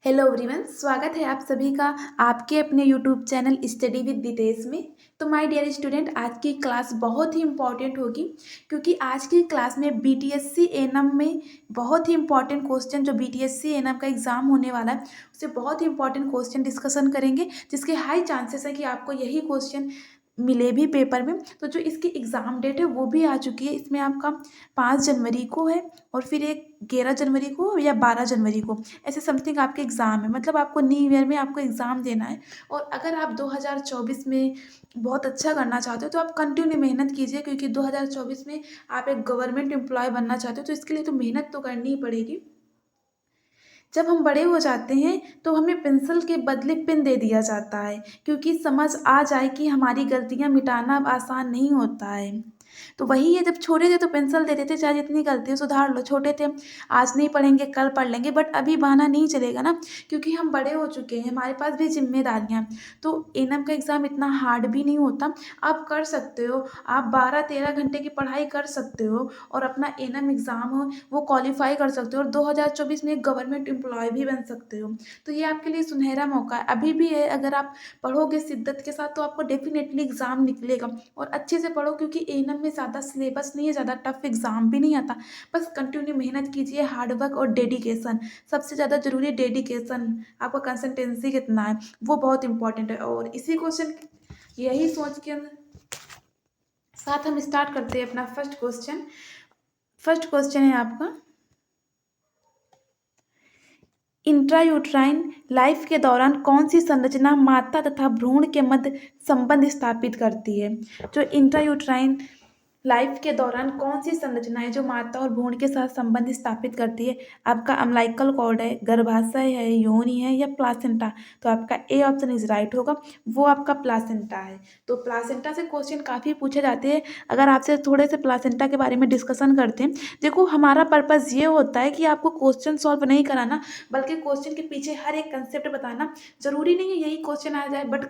Hello everyone, स्वागत है आप सभी का आपके अपने YouTube channel study with Ditesh में। तो माय डियर स्टूडेंट, आज की क्लास बहुत ही इम्पॉर्टेंट होगी क्योंकि आज की क्लास में बीटीएससी एएनएम में बहुत ही इम्पॉर्टेंट क्वेश्चन जो बीटीएससी एएनएम का एग्जाम होने वाला है उससे बहुत ही इम्पॉर्टेंट क्वेश्चन डिस्कशन करेंगे, जिसके हाई चांसेस है कि आपको यही क्वेश्चन मिले भी पेपर में। तो जो इसकी एग्ज़ाम डेट है वो भी आ चुकी है, इसमें आपका 5 जनवरी को है और फिर एक 11 जनवरी को या 12 जनवरी को ऐसे समथिंग आपके एग्ज़ाम है। मतलब आपको न्यू ईयर में आपको एग्ज़ाम देना है। और अगर आप 2024 में बहुत अच्छा करना चाहते हो तो आप कंटिन्यू मेहनत कीजिए, क्योंकि 2024 में आप एक गवर्नमेंट एम्प्लॉय बनना चाहते हो तो इसके लिए तो मेहनत तो करनी ही पड़ेगी। जब हम बड़े हो जाते हैं तो हमें पेंसिल के बदले पेन दे दिया जाता है, क्योंकि समझ आ जाए कि हमारी गलतियाँ मिटाना अब आसान नहीं होता है। तो वही है, जब छोटे थे तो पेंसिल दे देते, चाहे जितनी गलती हो सुधार लो। छोटे थे, आज नहीं पढ़ेंगे कल पढ़ लेंगे, बट अभी बहाना नहीं चलेगा ना, क्योंकि हम बड़े हो चुके हैं, हमारे पास भी जिम्मेदारियाँ हैं। तो एनएम का एग्ज़ाम इतना हार्ड भी नहीं होता, आप कर सकते हो। आप 12-13 घंटे की पढ़ाई कर सकते हो और अपना एनएम एग्ज़ाम हो वो क्वालिफाई कर सकते हो और 2024 में एक गवर्नमेंट एम्प्लॉय भी बन सकते हो। तो ये आपके लिए सुनहरा मौका है, अभी भी है। अगर आप पढ़ोगे शिद्दत के साथ तो आपको डेफिनेटली एग्ज़ाम निकलेगा। और अच्छे से पढ़ो, क्योंकि एएनएम में ज़्यादा सिलेबस नहीं है, ज़्यादा टफ एग्ज़ाम भी नहीं आता। बस कंटिन्यू मेहनत कीजिए, हार्ड वर्क और डेडिकेशन। सबसे ज़्यादा ज़रूरी है डेडिकेशन, आपका कंसिस्टेंसी कितना है वो बहुत इंपॉर्टेंट है। और इसी क्वेश्चन यही सोच के साथ हम स्टार्ट करते हैं अपना फर्स्ट क्वेश्चन। फर्स्ट क्वेश्चन है आपका, इंट्रायूट्राइन लाइफ के दौरान कौन सी संरचना माता तथा भ्रूण के मध्य संबंध स्थापित करती है। जो इंट्रायूट्राइन लाइफ के दौरान कौन सी संरचना है जो माता और भ्रूण के साथ संबंध स्थापित करती है। आपका अम्लाइकल कॉर्ड है, गर्भाशय है, योनि है या प्लासेंटा। तो आपका ए ऑप्शन इज राइट होगा, वो आपका प्लासेंटा है। तो प्लासेंटा से क्वेश्चन काफ़ी पूछे जाते हैं। अगर आपसे थोड़े से प्लासेंटा के बारे में डिस्कशन करते हैं, देखो हमारा पर्पज़ ये होता है कि आपको क्वेश्चन सॉल्व नहीं कराना, बल्कि क्वेश्चन के पीछे हर एक कंसेप्ट बताना। जरूरी नहीं है यही क्वेश्चन आ जाए, बट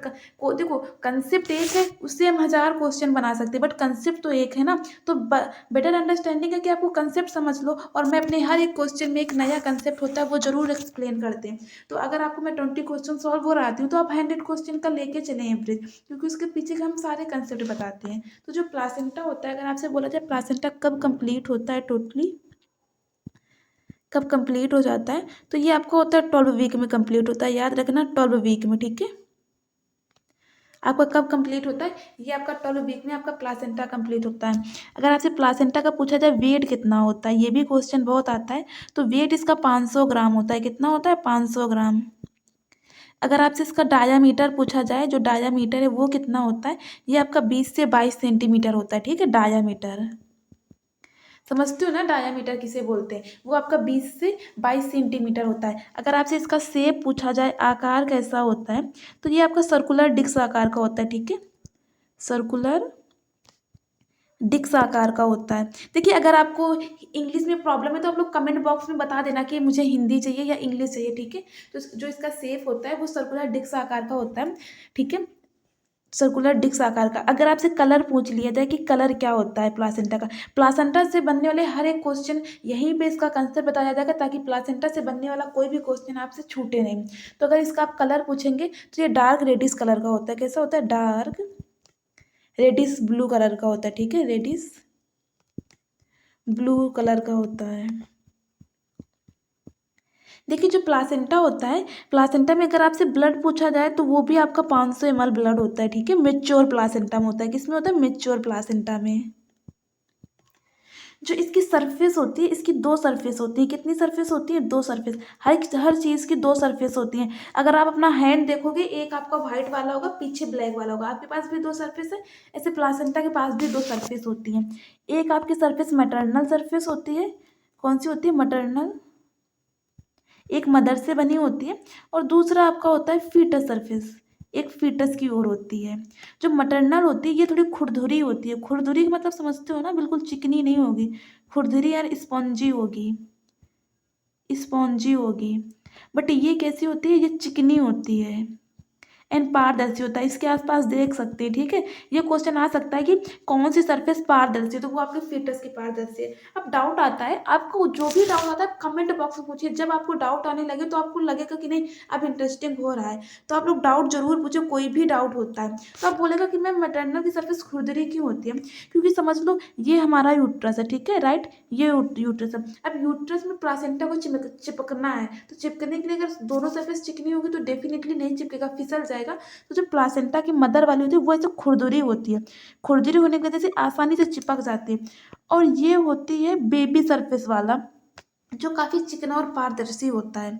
देखो कंसेप्ट एक है, उससे हम 1000 क्वेश्चन बना सकते हैं, बट कंसेप्ट तो एक है ना। तो बेटर अंडरस्टैंडिंग है कि आपको कंसेप्ट समझ लो, और मैं अपने हर एक क्वेश्चन में एक नया कंसेप्ट होता है वो जरूर एक्सप्लेन करते हैं। तो अगर आपको मैं 20 क्वेश्चन सॉल्व हो रहाती हूँ तो आप 100 क्वेश्चन का लेके चले एवरेज, क्योंकि उसके पीछे का हम सारे कंसेप्ट बताते हैं। तो जो प्लासेंटा होता है, अगर आपसे बोला जाए प्लासेंटा कब कंप्लीट होता है, टोटली कब कंप्लीट हो जाता है, तो ये आपको होता है 12 वीक में कंप्लीट होता है। याद रखना 12 वीक में, ठीक है। आपका कब कंप्लीट होता है, ये आपका 12 वीक में आपका प्लासेंटा कंप्लीट होता है। अगर आपसे प्लासेंटा का पूछा जाए वेट कितना होता है, ये भी क्वेश्चन बहुत आता है। तो वेट इसका 500 ग्राम होता है। कितना होता है, 500 ग्राम। अगर आपसे इसका डायामीटर पूछा जाए, जो डायामीटर है वो कितना होता है, ये आपका 20 से 22 सेंटीमीटर होता है, ठीक है। डायामीटर समझते हो ना, डायामीटर किसे बोलते हैं, वो आपका 20 से 22 सेंटीमीटर होता है। अगर आपसे इसका शेप पूछा जाए, आकार कैसा होता है, तो ये आपका सर्कुलर डिस्क आकार का होता है, ठीक है। सर्कुलर डिस्क आकार का होता है। देखिए अगर आपको इंग्लिश में प्रॉब्लम है तो आप लोग कमेंट बॉक्स में बता देना कि मुझे हिंदी चाहिए या इंग्लिश चाहिए, ठीक है। तो जो इसका शेप होता है वो सर्कुलर डिस्क आकार का होता है, ठीक है। सर्कुलर डिस्क आकार का। अगर आपसे कलर पूछ लिया जाए कि कलर क्या होता है प्लासेंटा का, प्लासेंटा से बनने वाले हर एक क्वेश्चन यहीं पे इसका कंसेप्ट बताया जाएगा, ताकि प्लासेंटा से बनने वाला कोई भी क्वेश्चन आपसे छूटे नहीं। तो अगर इसका आप कलर पूछेंगे तो ये डार्क रेडिश कलर का होता है। कैसा होता है, डार्क रेडिश ब्लू कलर का होता है, ठीक है। रेडिश ब्लू कलर का होता है। देखिए जो प्लासेंटा होता है, प्लासेंटा में अगर आपसे ब्लड पूछा जाए तो वो भी आपका 500 ml ब्लड होता है, ठीक है। मेच्योर प्लासेंटा में होता है। किसमें होता है, मेच्योर प्लासेंटा में। जो इसकी सरफेस होती है, इसकी 2 सरफेस होती है। कितनी सरफेस होती है, 2 सरफेस। हर चीज़ की 2 सरफेस होती हैं। अगर आप अपना हैंड देखोगे, एक आपका व्हाइट वाला होगा, पीछे ब्लैक वाला होगा, आपके पास भी 2 सरफेस है। ऐसे प्लासेंटा के पास भी 2 सरफेस होती हैं। एक आपकी सरफेस मैटरनल सरफेस होती है। कौन सी होती है, मैटरनल, एक मदर से बनी होती है। और दूसरा आपका होता है फीटस सरफेस, एक फीटस की ओर होती है। जो मटरनल होती है ये थोड़ी खुरदुरी होती है। खुरदुरी का मतलब समझते हो ना, बिल्कुल चिकनी नहीं होगी। खुरदुरी यार स्पॉन्जी होगी, स्पॉन्जी होगी। बट ये कैसी होती है, ये चिकनी होती है। एंड पारदर्शी होता है। इसके आसपास देख सकते हैं, ठीक है। ये क्वेश्चन आ सकता है कि कौन सी सरफेस पारदर्शी है, तो वो आपके फीटस की पारदर्शी है। अब डाउट आता है, आपको जो भी डाउट आता है कमेंट बॉक्स में पूछिए। जब आपको डाउट आने लगे तो आपको लगेगा कि नहीं अब इंटरेस्टिंग हो रहा है, तो आप लोग डाउट जरूर पूछो। कोई भी डाउट होता है तो आप बोलेगा कि मैम मैटरनल की सरफेस खुरदरी क्यों होती है, क्योंकि समझ लो ये हमारा यूट्रस है, ठीक है, राइट। ये यूट्रस है। अब यूट्रस में प्लासेंटा को चिपकना है, तो चिपकने के लिए अगर दोनों सरफेस चिकनी होगी तो डेफिनेटली नहीं चिपकेगा, फिसल जाएगा। तो जो प्लासेंटा की मदर वाली होती है वो ऐसे खुरदुरी होती है, खुरदुरी होने की वजह से आसानी से चिपक जाती है। और ये होती है बेबी सरफेस वाला, जो काफ़ी चिकना और पारदर्शी होता है।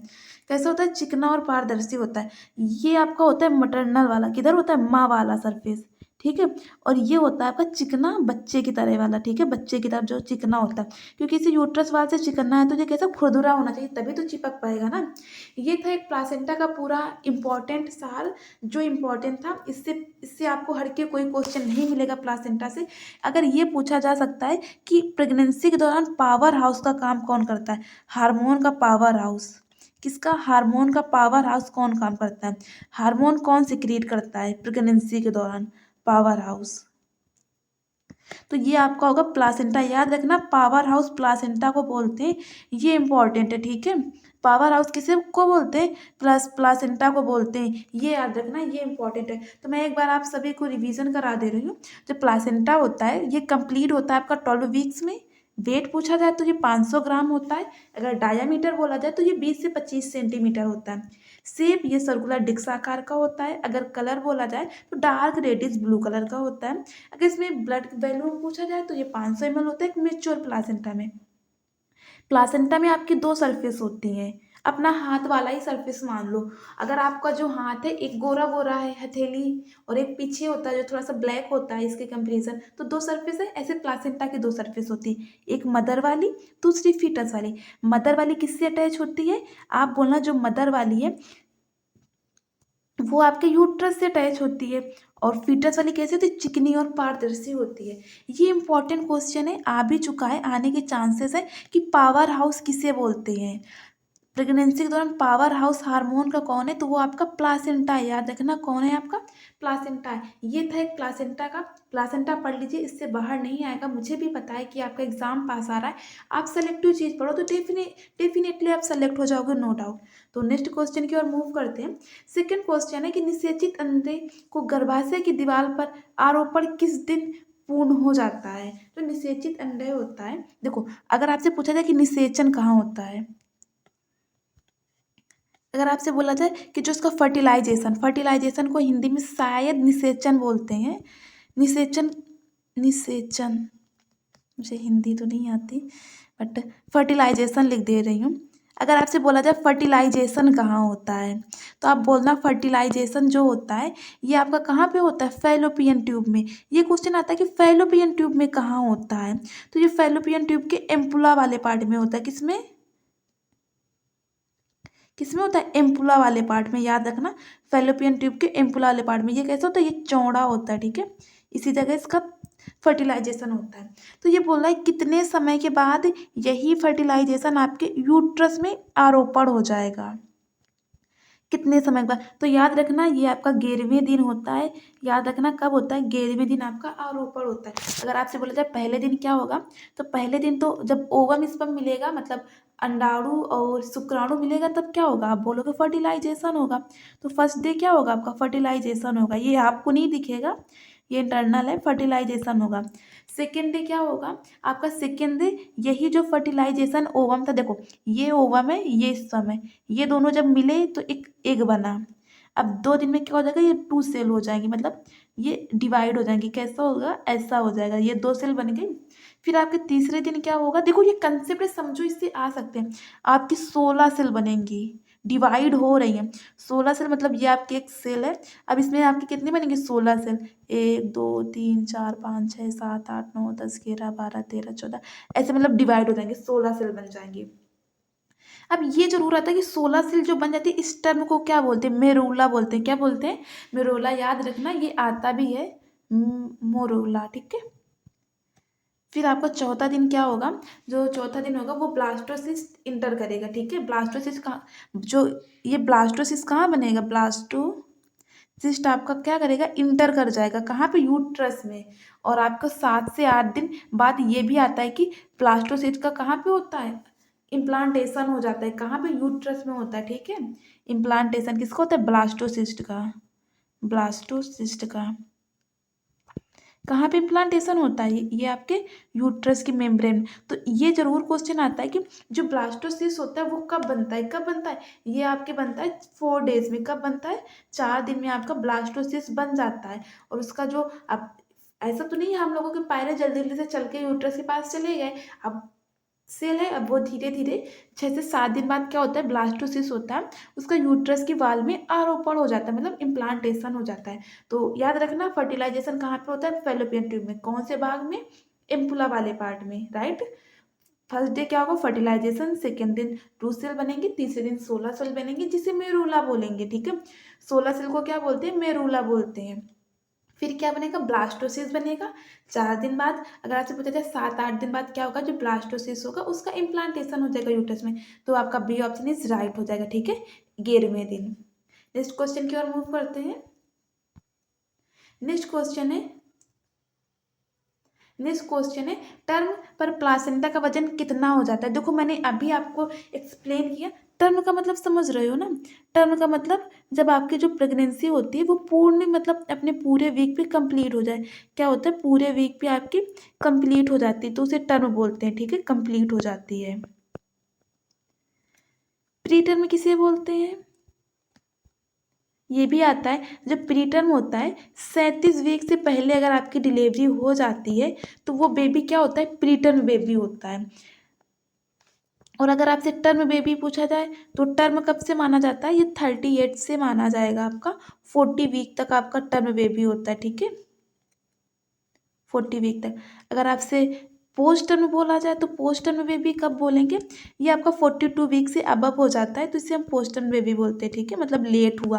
कैसा होता है, चिकना और पारदर्शी होता है। ये आपका होता है मटरनल वाला, किधर होता है, माँ वाला सरफेस, ठीक है। और ये होता है आपका चिकना बच्चे की तरह वाला, ठीक है, बच्चे की तरफ जो चिकना होता है, क्योंकि इसे यूट्रस वाल से चिकना है तो ये कैसा खुरदुरा होना चाहिए, तभी तो चिपक पाएगा ना। ये था एक प्लासेंटा का पूरा इंपॉर्टेंट सार, जो इम्पोर्टेंट था। इससे इससे आपको हट के कोई क्वेश्चन नहीं मिलेगा प्लासेंटा से। अगर ये पूछा जा सकता है कि प्रेगनेंसी के दौरान पावर हाउस का काम कौन करता है, हार्मोन का पावर हाउस, किसका, हार्मोन का पावर हाउस कौन काम करता है, हार्मोन कौन सिक्रीट करता है प्रेगनेंसी के दौरान, पावर हाउस। तो ये आपका होगा प्लासेंटा, याद रखना पावर हाउस प्लासेंटा को बोलते हैं, ये इंपॉर्टेंट है, ठीक है। पावर हाउस किसे को बोलते हैं, प्लासेंटा को बोलते हैं, ये याद रखना, ये इंपॉर्टेंट है। तो मैं एक बार आप सभी को रिवीजन करा दे रही हूँ। जो प्लासेंटा होता है ये कंप्लीट होता है आपका 12 वीक्स में। वेट पूछा जाए तो ये 500 ग्राम होता है। अगर डायामीटर बोला जाए तो ये 20 से 25 सेंटीमीटर होता है। शेप ये सर्कुलर डिस्क आकार का होता है। अगर कलर बोला जाए तो डार्क रेडिश ब्लू कलर का होता है। अगर इसमें ब्लड वैल्यू पूछा जाए तो ये 500 ml होता है एक मेच्योर प्लासेंटा में। प्लासेंटा में आपकी दो सरफेस होती हैं, अपना हाथ वाला ही सरफेस मान लो। अगर आपका जो हाथ है एक गोरा गोरा है हथेली, और एक पीछे होता है जो थोड़ा सा ब्लैक होता है इसके कंपेरिजन, तो दो सरफेस है। ऐसे प्लासेंटा की दो सरफेस होती है, एक मदर वाली, दूसरी फीटस वाली। मदर वाली किससे अटैच होती है, आप बोलना जो मदर वाली है वो आपके यूट्रस से अटैच होती है। और फीटस वाली कैसी होती है, चिकनी और पारदर्शी होती है। ये इंपॉर्टेंट क्वेश्चन है, आ भी चुका है, आने के चांसेस है कि पावर हाउस किसे बोलते हैं प्रेगनेंसी के दौरान। पावर हाउस हार्मोन का कौन है, तो वो आपका प्लासेंटा है, याद रखना कौन है आपका, प्लासेंटा है। ये था एक प्लासेंटा का, प्लासेंटा पढ़ लीजिए, इससे बाहर नहीं आएगा। मुझे भी पता है कि आपका एग्जाम पास आ रहा है, आप सेलेक्टिव चीज़ पढ़ो तो डेफिनेटली आप सेलेक्ट हो जाओगे, नो डाउट। तो नेक्स्ट क्वेश्चन की ओर मूव करते हैं। सेकेंड क्वेश्चन है कि निषेचित अंडे को गर्भाशय की दीवार पर आरोपण किस दिन पूर्ण हो जाता है। तो निषेचित अंडे होता है, देखो अगर आपसे पूछा जाए कि निषेचन कहाँ होता है, अगर आपसे बोला जाए कि जो इसका फर्टिलाइजेशन, फर्टिलाइजेशन को हिंदी में शायद निषेचन बोलते हैं, निषेचन, निषेचन, मुझे हिंदी तो नहीं आती बट फर्टिलाइजेशन लिख दे रही हूँ। अगर आपसे बोला जाए फर्टिलाइजेशन कहाँ होता है, तो आप बोलना फर्टिलाइजेशन जो होता है ये आपका कहाँ पे होता है, फैलोपियन ट्यूब में। ये क्वेश्चन आता है कि फैलोपियन ट्यूब में कहाँ होता है, तो ये फैलोपियन ट्यूब के एम्पुला वाले पार्ट में होता है। किसमें, किसमें होता है, एम्पुला वाले पार्ट में, याद रखना फैलोपियन ट्यूब के एम्पुला वाले पार्ट में। ये कैसा होता है, ये चौड़ा होता है, ठीक है, इसी जगह इसका फर्टिलाइजेशन होता है। तो ये बोल रहा है कितने समय के बाद यही फर्टिलाइजेशन आपके यूट्रस में आरोपण हो जाएगा, कितने समय के बाद। तो याद रखना ये आपका 11वें दिन होता है, याद रखना कब होता है, 11वें दिन आपका आरोपण होता है। अगर आपसे बोला जाए पहले दिन क्या होगा, तो पहले दिन तो जब ओवम स्पर्म मिलेगा, मतलब अंडाणु और शुक्राणु मिलेगा, तब क्या होगा, आप बोलोगे फर्टिलाइजेशन होगा। तो फर्स्ट डे क्या होगा आपका, फर्टिलाइजेशन होगा। ये आपको नहीं दिखेगा, ये इंटरनल है, फर्टिलाइजेशन होगा। सेकेंड डे क्या होगा आपका, सेकेंड डे यही जो फर्टिलाइजेशन ओवम था, देखो ये ओवम है, ये स्पर्म है, ये दोनों जब मिले तो एक एग बना। अब 2 दिन में क्या हो जाएगा, ये 2 सेल हो जाएंगी, मतलब ये डिवाइड हो जाएंगी। कैसा होगा, ऐसा हो जाएगा, ये 2 सेल बन गई। फिर आपके तीसरे दिन क्या होगा, देखो ये कंसेप्ट समझो, इससे आ सकते हैं। आपकी 16 सेल बनेंगी, डिवाइड हो रही हैं। 16 सेल मतलब ये आपकी एक सेल है। अब इसमें आपकी कितनी बनेंगी, 16 सेल, 1 2 3 4 5 6 7 8 9 10 11 12 13 14, ऐसे मतलब डिवाइड हो जाएंगे, 16 सेल बन जाएंगी। अब ये जरूर आता है कि 16 सेल जो बन जाती है, इस टर्म को क्या बोलते हैं, मेरूला बोलते हैं। क्या बोलते हैं, मेरूला, याद रखना ये आता भी है मोरूला, ठीक है। फिर आपका चौथा दिन क्या होगा, जो चौथा दिन होगा वो ब्लास्टोसिस्ट इंटर करेगा, ठीक है। ब्लास्टोसिस्ट कहाँ, जो ये ब्लास्टोसिस्ट कहाँ बनेगा, ब्लास्टोसिस्ट सिस्ट आपका क्या करेगा, इंटर कर जाएगा कहाँ पे, यूट्रस में। और आपका 7 से 8 दिन बाद ये भी आता है कि ब्लास्टोसिस्ट का कहाँ पे होता है, इम्प्लांटेशन हो जाता है, कहाँ पे, यूट्रस में होता है, ठीक है। इम्प्लांटेशन किसका होता है, ब्लास्टोसिस्ट का, ब्लास्टोसिस्ट का कहाँ पे इम्प्लांटेशन होता है, ये आपके यूट्रस की मेम्ब्रेन। तो ये जरूर क्वेश्चन आता है कि जो ब्लास्टोसिस्ट होता है वो कब बनता है, कब बनता है, ये आपके बनता है 4 डेज में। कब बनता है, 4 दिन में आपका ब्लास्टोसिस्ट बन जाता है। और उसका जो अब ऐसा तो नहीं है हम लोगों के पैर जल्दी जल्दी से चल के यूट्रस के पास चले गए, अब सेल है, अब वो धीरे धीरे 6 से 7 दिन बाद क्या होता है, ब्लास्टोसिस होता है, उसका यूट्रस की वाल में आरोपण हो जाता है, मतलब इम्प्लांटेशन हो जाता है। तो याद रखना फर्टिलाइजेशन कहाँ पे होता है, फैलोपियन ट्यूब में। कौन से भाग में, एम्पुला वाले पार्ट में, राइट। फर्स्ट डे क्या होगा, फर्टिलाइजेशन, सेकेंड दिन 2 सेल बनेंगे, तीसरे दिन 16 सेल बनेंगे, जिसे मेरूला बोलेंगे, ठीक है। 16 सेल को क्या बोलते हैं, मेरूला बोलते हैं। फिर क्या बनेगा, ब्लास्टोसिस बनेगा। 4 दिन बाद अगर आपसे पूछा जाए 7-8 दिन बाद क्या होगा, जो ब्लास्टोसिस होगा उसका इम्प्लांटेशन हो जाएगा यूट्रस में। तो आपका बी ऑप्शन इज राइट हो जाएगा, ठीक है, 11वें दिन। नेक्स्ट क्वेश्चन की ओर मूव करते हैं। नेक्स्ट क्वेश्चन है, टर्म पर प्लासेंटा का वजन कितना हो जाता है। देखो मैंने अभी आपको एक्सप्लेन किया, टर्म का मतलब समझ रहे हो ना। टर्म का मतलब जब आपकी जो प्रेगनेंसी होती है वो पूर्ण मतलब अपने पूरे वीक पे कंप्लीट हो जाए। क्या होता है, पूरे वीक पे आपकी कंप्लीट हो जाती है तो उसे टर्म बोलते हैं, ठीक है, कंप्लीट हो जाती है। प्री टर्म किसे बोलते हैं, ये भी आता है। जब प्री टर्म होता है 37 वीक से पहले अगर आपकी डिलीवरी हो जाती है तो वो बेबी क्या होता है, प्री टर्म बेबी होता है। और अगर आपसे टर्म बेबी पूछा जाए तो टर्म कब से माना जाता है, ये 38 से माना जाएगा, आपका 40 वीक तक आपका टर्म बेबी होता है, ठीक है, 40 वीक तक। अगर आपसे पोस्ट टर्म बोला जाए तो पोस्ट टर्म बेबी कब बोलेंगे, ये आपका 42 वीक से अबव हो जाता है तो इसे हम पोस्ट टर्म बेबी बोलते हैं, ठीक है, मतलब लेट हुआ।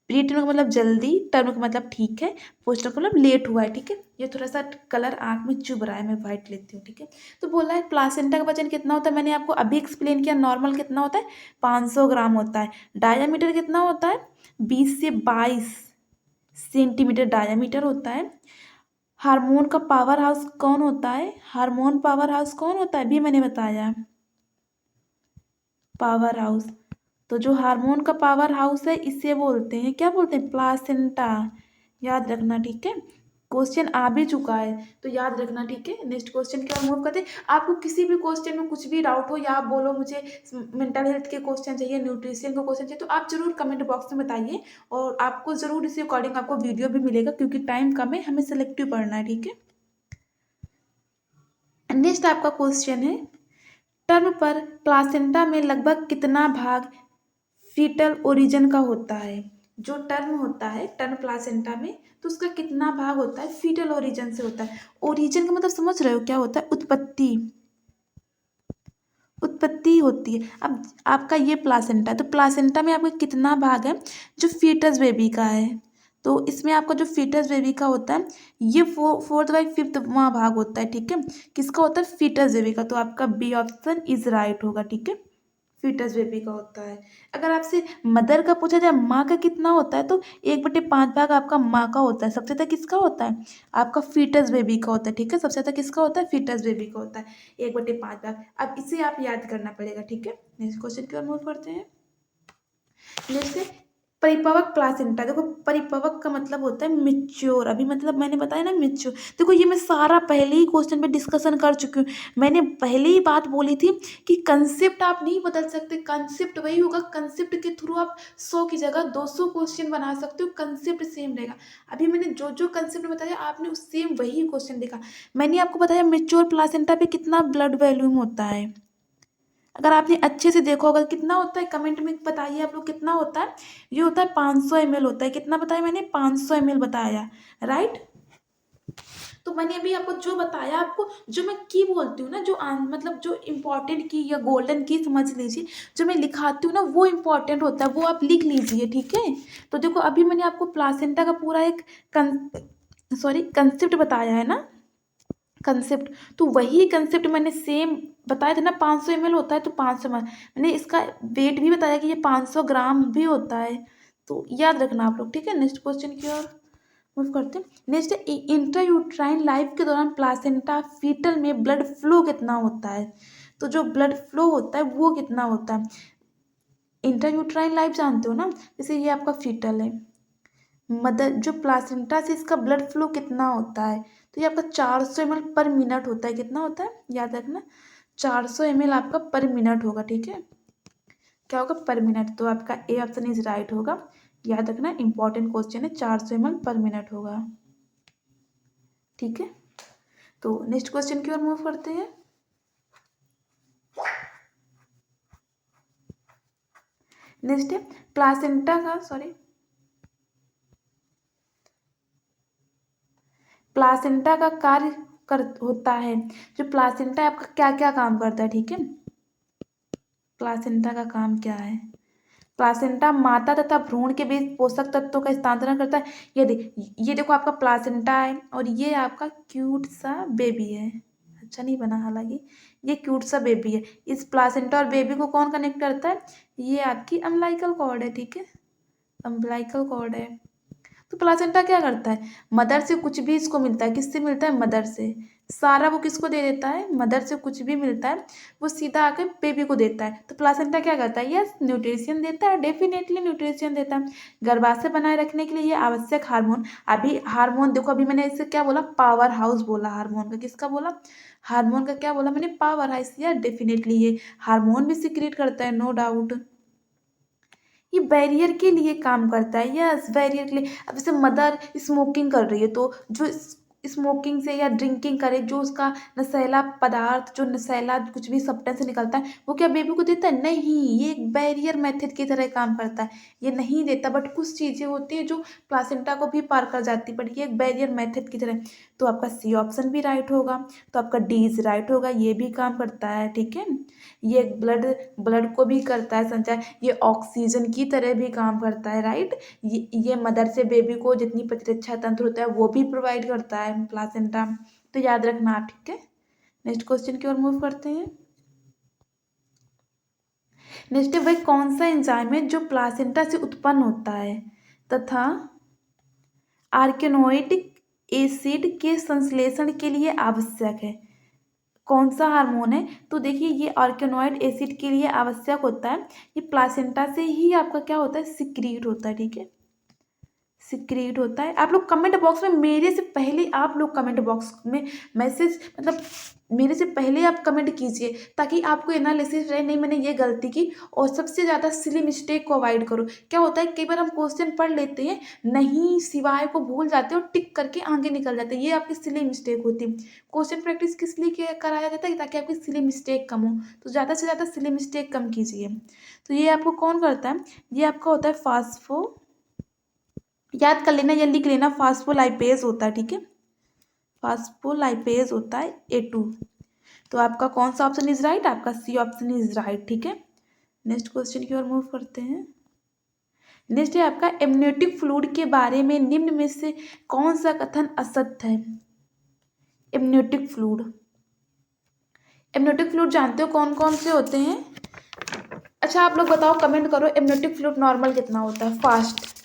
प्री टर्म का मतलब जल्दी, टर्म का मतलब ठीक है, पोस्ट टर्म का मतलब लेट हुआ है, ठीक है। ये थोड़ा सा कलर आँख में चुभ रहा है, मैं वाइट लेती हूँ, ठीक है। तो बोला है प्लासेंटा का वजन कितना होता है, मैंने आपको अभी एक्सप्लेन किया। नॉर्मल कितना होता है, 500 ग्राम होता है। डायामीटर कितना होता है, 20 से 22 सेंटीमीटर डायामीटर होता है। हार्मोन का पावर हाउस कौन होता है, हार्मोन पावर हाउस कौन होता है, भी मैंने बताया, पावर हाउस। तो जो हार्मोन का पावर हाउस है इसे बोलते हैं, क्या बोलते हैं, प्लासेंटा। याद रखना, ठीक है, क्वेश्चन आ भी चुका है तो याद रखना, ठीक है। नेक्स्ट क्वेश्चन की ओर मूव करते हैं। आपको किसी भी क्वेश्चन में कुछ भी डाउट हो या आप बोलो मुझे मेंटल हेल्थ के क्वेश्चन चाहिए, न्यूट्रिशन के क्वेश्चन चाहिए, तो आप जरूर कमेंट बॉक्स में बताइए और आपको जरूर इसी अकॉर्डिंग आपको वीडियो भी मिलेगा, क्योंकि टाइम कम है, हमें सेलेक्टिव पढ़ना है, ठीक है। नेक्स्ट आपका क्वेश्चन है, टर्म पर प्लासेंटा में लगभग कितना भाग फीटल ओरिजिन का होता है। जो टर्म होता है, टर्म प्लासेंटा में, तो उसका कितना भाग होता है फीटल ओरिजिन से होता है। ओरिजिन का मतलब समझ रहे हो क्या होता है, उत्पत्ति, उत्पत्ति होती है। अब आपका ये प्लासेंटा है तो प्लासेंटा में आपका कितना भाग है जो फीटस बेबी का है। तो इसमें आपका जो फीटस बेबी का होता है ये 4th/5वां भाग होता है, ठीक है, किसका होता है, फीटस बेबी का। तो आपका बी ऑप्शन इज राइट होगा, ठीक है, फीटस बेबी का होता है। अगर आपसे मदर का पूछा जाए माँ का कितना होता है तो 1/5 भाग आपका माँ का होता है। सबसे ज़्यादा किसका होता है, आपका फीटस बेबी का होता है, ठीक है, सबसे ज़्यादा किसका होता है, फीटस बेबी का होता है, 1/5 भाग। अब इसे आप याद करना पड़ेगा, ठीक है। नेक्स्ट क्वेश्चन की ओर मूव करते हैं। जैसे परिपक्व प्लासेंटा, देखो परिपक्व का मतलब होता है मिच्योर, अभी मतलब मैंने बताया ना मिच्योर। देखो ये मैं सारा पहले ही क्वेश्चन पे डिस्कशन कर चुकी हूँ। मैंने पहले ही बात बोली थी कि कंसेप्ट आप नहीं बदल सकते, कंसेप्ट वही होगा, कंसेप्ट के थ्रू आप 100 की जगह 200 क्वेश्चन बना सकते हो, कंसेप्ट सेम रहेगा। अभी मैंने जो जो कंसेप्ट बताया आपने उस सेम वही क्वेश्चन देखा। मैंने आपको बताया मिच्योर प्लासेंटा पे कितना ब्लड वॉल्यूम होता है। अगर आपने अच्छे से देखा होगा कितना होता है, कमेंट में बताइए आप लोग कितना होता है। ये होता है 500 ml होता है, कितना बताया मैंने, 500 ml बताया, राइट। तो मैंने अभी आपको जो बताया, आपको जो मैं की बोलती हूँ ना, जो मतलब जो इम्पोर्टेंट की या गोल्डन की समझ लीजिए, जो मैं लिखाती हूँ ना वो इम्पोर्टेंट होता है, वो आप लिख लीजिए, ठीक है। तो देखो अभी मैंने आपको प्लासेंटा का पूरा एक कंसेप्ट बताया है ना, कंसेप्ट। तो वही कंसेप्ट मैंने सेम बताया था ना, 500 ml होता है तो 500 मैंने इसका वेट भी बताया कि ये 500 ग्राम भी होता है। तो याद रखना आप लोग, ठीक है। नेक्स्ट क्वेश्चन की ओर मूव करते हैं। नेक्स्ट है इंट्रायूट्राइन लाइफ के दौरान प्लासेंटा फीटल में ब्लड फ्लो कितना होता है। तो जो ब्लड फ्लो होता है वो कितना होता है। इंट्रायूट्राइन लाइफ जानते हो ना, जैसे ये आपका फीटल है, मदर जो प्लासेंटा से इसका ब्लड फ्लो कितना होता है। तो ये आपका 400 ml पर मिनट होता है। कितना होता है याद रखना, 400 ml आपका पर मिनट होगा, ठीक है। क्या होगा पर मिनट, तो आपका ए ऑप्शन इज राइट होगा। याद रखना इंपॉर्टेंट क्वेश्चन है, 400 ml पर मिनट होगा, ठीक है। तो नेक्स्ट क्वेश्चन की ओर मूव करते हैं। नेक्स्ट है प्लासेंटा का कार्य होता है। जो प्लासेंटा है आपका क्या क्या काम करता है, ठीक है। प्लासेंटा का काम क्या है। प्लासेंटा माता तथा भ्रूण के बीच पोषक तत्वों का स्थानांतरण करता है। ये देखो आपका प्लासेंटा है और ये आपका क्यूट सा बेबी है। अच्छा नहीं बना हालांकि, ये क्यूट सा बेबी है। इस प्लासेंटा और बेबी को कौन कनेक्ट करता है, ये आपकी अम्बिलाइकल कॉर्ड है, ठीक है। अम्बिलाइकल कॉर्ड है। तो प्लासेंटा क्या करता है, मदर से कुछ भी इसको मिलता है, किससे मिलता है, मदर से। सारा वो किसको दे देता है, मदर से कुछ भी मिलता है वो सीधा आके बेबी को देता है। तो प्लासेंटा क्या करता है, यस न्यूट्रिशन देता है, डेफिनेटली न्यूट्रिशन देता है। गर्भाशय बनाए रखने के लिए ये आवश्यक हार्मोन, अभी हार्मोन देखो, अभी मैंने इससे क्या बोला, पावर हाउस बोला हार्मोन का। किसका बोला, हार्मोन का क्या बोला मैंने, पावर हाउस। या डेफिनेटली ये हार्मोन भी सिक्रीट करता है, नो डाउट। ये बैरियर के लिए काम करता है, यस बैरियर के लिए। अब जैसे मदर स्मोकिंग कर रही है, तो जो स्मोकिंग से या ड्रिंकिंग करे, जो उसका नशीला पदार्थ, जो नशीला कुछ भी सब्सटेंस निकलता है, वो क्या बेबी को देता है, नहीं। ये एक बैरियर मेथड की तरह काम करता है, ये नहीं देता। बट कुछ चीज़ें होती है जो प्लासेंटा को भी पार कर जाती है, बट ये एक बैरियर मेथड की तरह। तो आपका सी ऑप्शन भी राइट होगा, तो आपका डी इज राइट होगा, ये भी काम करता है, ठीक है। ये ब्लड ब्लड को भी करता है संचार, ये ऑक्सीजन की तरह भी काम करता है, राइट। ये मदर से बेबी को जितनी प्रतिरक्षा तंत्र होता है वो भी प्रोवाइड करता है प्लासेंटा। तो याद रखना आप, ठीक है। नेक्स्ट क्वेश्चन की ओर मूव करते हैं। नेक्स्ट है, वह कौन सा एंजाइम है जो प्लासेंटा से उत्पन्न होता है तथा आर्केनोइडिक एसिड के संश्लेषण के लिए आवश्यक है। कौन सा हार्मोन है, तो देखिए ये आर्केनोइड एसिड के लिए आवश्यक होता है, ये प्लासेंटा से ही आपका क्या होता है, सिक्रीट होता है, ठीक है। सिक्रीट होता है। आप लोग कमेंट बॉक्स में मेरे से पहले, आप लोग कमेंट बॉक्स में मैसेज, मतलब मेरे से पहले आप कमेंट कीजिए, ताकि आपको एनालिसिस रहे, नहीं मैंने ये गलती की। और सबसे ज़्यादा सिली मिस्टेक को अवॉइड करो। क्या होता है, कई बार हम क्वेश्चन पढ़ लेते हैं, नहीं सिवाय को भूल जाते हैं और टिक करके आगे निकल जाते हैं, ये आपकी सिली मिस्टेक होती है। क्वेश्चन प्रैक्टिस किस लिए कराया जाता है, ताकि आपकी सिली मिस्टेक कम हो। तो ज़्यादा से ज़्यादा सिली मिस्टेक कम कीजिए। तो ये आपको कौन करता है, ये आपका होता है फास्फो, याद कर लेना या लिख लेना, फास्फोलाइपेज होता है, ठीक है। फास्फोलाइपेज होता है A2। तो आपका कौन सा ऑप्शन इज राइट, आपका सी ऑप्शन इज राइट, ठीक है। नेक्स्ट क्वेश्चन की ओर मूव करते हैं। नेक्स्ट है आपका एमनियोटिक फ्लूइड के बारे में निम्न में से कौन सा कथन असत्य है। एमनियोटिक फ्लूइड, एमनियोटिक फ्लूइड जानते हो कौन कौन से होते हैं। अच्छा आप लोग बताओ, कमेंट करो, एमनियोटिक फ्लूइड नॉर्मल कितना होता है, फास्ट।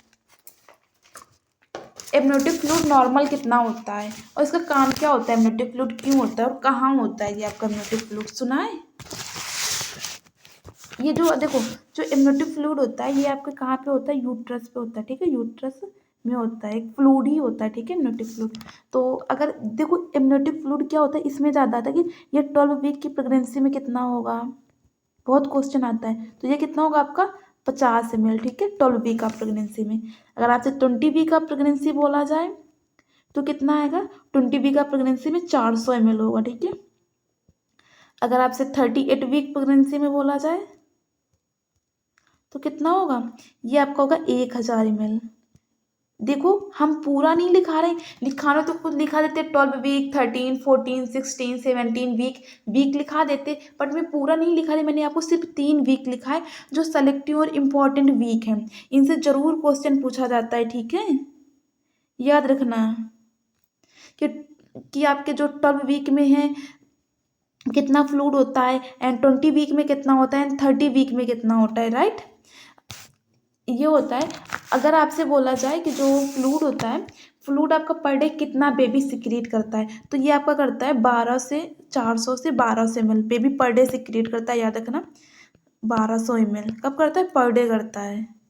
एमनियोटिक फ्लूइड नॉर्मल कितना होता है और इसका काम क्या होता है, एमनियोटिक फ्लूइड क्यों होता है और कहाँ होता है ये आपका एमनियोटिक फ्लूइड, सुना है। ये जो देखो, जो एमनियोटिक फ्लूइड होता है ये आपके कहाँ पे होता है, यूट्रस पे होता है, ठीक है। यूट्रस में होता है, एक फ्लूइड ही होता है, ठीक है, एमनियोटिक फ्लूइड। तो अगर देखो एमनियोटिक फ्लूइड क्या होता है, इसमें ज़्यादा आता है कि ये 12 वीक की प्रेगनेंसी में कितना होगा, बहुत क्वेश्चन आता है। तो ये कितना होगा आपका 50 ml, ठीक है, 12 वीक का प्रेगनेंसी में। अगर आपसे 20 वीक का प्रेगनेंसी बोला जाए तो कितना आएगा, 20 वीक का प्रेगनेंसी में 400 ml होगा, ठीक है। अगर आपसे 38 वीक प्रेगनेंसी में बोला जाए तो कितना होगा, ये आपका होगा 1000 ml। देखो हम पूरा नहीं लिखा रहे, लिखाना तो खुद लिखा देते 12 वीक, 13, 14, 16, 17 वीक, वीक लिखा देते, बट मैं पूरा नहीं लिखा रही। मैंने आपको सिर्फ 3 वीक लिखा है जो सेलेक्टिव और इम्पॉर्टेंट वीक हैं, इनसे जरूर क्वेश्चन पूछा जाता है, ठीक है। याद रखना कि आपके जो 12 वीक में है कितना फ्लूइड होता है, एंड 20 वीक में कितना होता है, एंड 30 वीक में कितना होता है, राइट। ये होता है अगर आपसे बोला जाए कि जो फ्लूइड होता है, फ्लूइड आपका पर डे कितना बेबी सिक्रीट करता है, तो ये आपका करता है 400 से 1200 ml baby per day secrete करता है, याद रखना। 1200 ml कब करता है? पर डे करता है।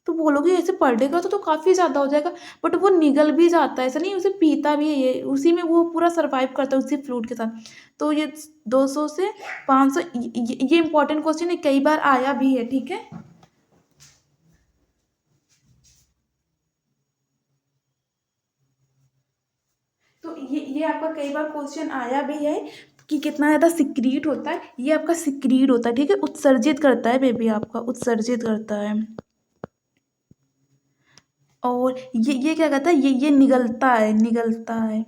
तो बोलोगे ऐसे पर डे का तो काफ़ी ज़्यादा हो जाएगा, बट वो निगल भी जाता है, ऐसा नहीं उसे पीता भी है, ये उसी में वो पूरा सर्वाइव करता है उसी फ्लूइड के साथ। तो ये 200 से 500, ये इंपॉर्टेंट क्वेश्चन है, कई बार आया भी है, ठीक है। तो ये आपका कई बार क्वेश्चन आया भी है कि कितना ज़्यादा सिक्रीट होता है, ये आपका सिक्रीट होता है, ठीक है, उत्सर्जित करता है बेबी, आपका उत्सर्जित करता है। और ये क्या कहता है, ये निगलता है, निगलता है,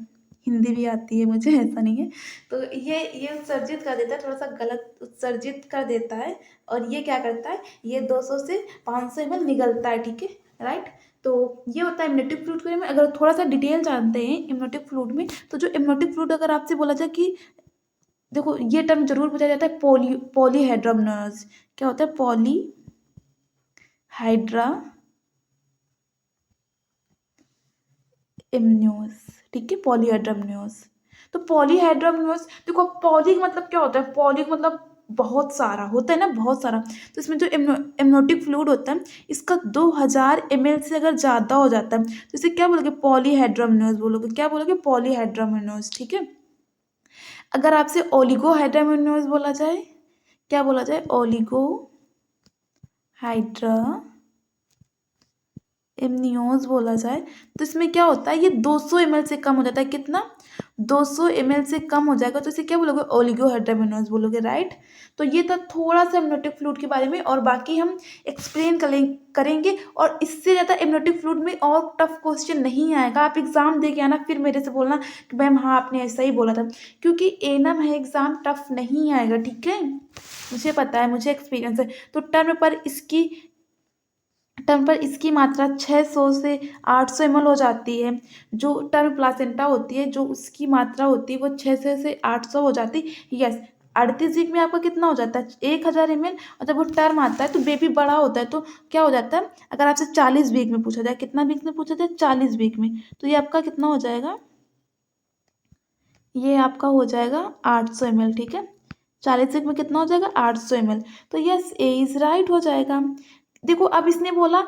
हिंदी भी आती है मुझे, ऐसा नहीं है। तो ये उत्सर्जित कर देता है, थोड़ा सा गलत उत्सर्जित कर देता है। और ये क्या करता है, ये 200 से 500 ml निगलता है, ठीक है, राइट। तो ये होता है इम्यूनिटी फ्लूइड के बारे में। अगर थोड़ा सा डिटेल जानते हैं इम्यूनिटी फ्लूइड में, तो जो इम्यूनिटी फ्लूइड अगर आपसे बोला जाए कि देखो, ये टर्म जरूर पूछा जाता है, पॉलीहाइड्रोमनोज। क्या होता है? पॉलीहाइड्रा इम्यून्स, ठीक है, पॉलीहाइड्रोमनोज। तो पॉलीहाइड्रोमनोज, देखो पॉली मतलब क्या होता है? पॉली मतलब बहुत सारा होता है ना, बहुत सारा। तो इसमें जो इम्यूनिटी फ्लूइड होता है, इसका 2000 ml से अगर ज़्यादा हो जाता है, तो इसे क्या बोलोगे? पॉलीहाइड्रोमनोज बोलोगे। क्या बोलोगे? पॉलीहाइड्रोमनोज, ठीक है। अगर आपसे ओलिगोहाइड्रोमनोज बोला जाए, क्या बोला जाए? ओलिगोहाइड्रा इम्नियोज बोला जाए, तो इसमें क्या होता है, ये 200 ml से कम हो जाता है। कितना? 200 ml से कम हो जाएगा, तो इसे क्या बोलोगे? ओलिगोहाइड्रोमनोज बोलोगे, राइट। तो ये था थोड़ा सा इम्यूनिटी फ्लूइड के बारे में, और बाकी हम एक्सप्लेन करेंगे। और इससे ज़्यादा इम्यूनिटी फ्लूइड में और टफ क्वेश्चन नहीं आएगा। आप एग्जाम दे के आना, फिर मेरे से बोलना कि मैम हाँ आपने ऐसा ही बोला था, क्योंकि एनम है एग्ज़ाम, टफ नहीं आएगा, ठीक है। मुझे पता है, मुझे एक्सपीरियंस है। तो टर्म पर इसकी मात्रा 600 से 800 ml हो जाती है। जो टर्म प्लासेंटा होती है, जो उसकी मात्रा होती है, वो 600 से 800 हो जाती है। यस, 38 वीक में आपका कितना हो जाता है? 1000 ml। और जब वो टर्म आता है तो बेबी बड़ा होता है, तो क्या हो जाता है? अगर आपसे 40 वीक में पूछा जाए, कितना वीक में पूछा जाए? 40 वीक में, तो ये आपका कितना हो जाएगा? ये आपका हो जाएगा 800 ml, ठीक है। 40 वीक में कितना हो जाएगा? 800 ml। तो यस, ए इज राइट हो जाएगा। देखो, अब इसने बोला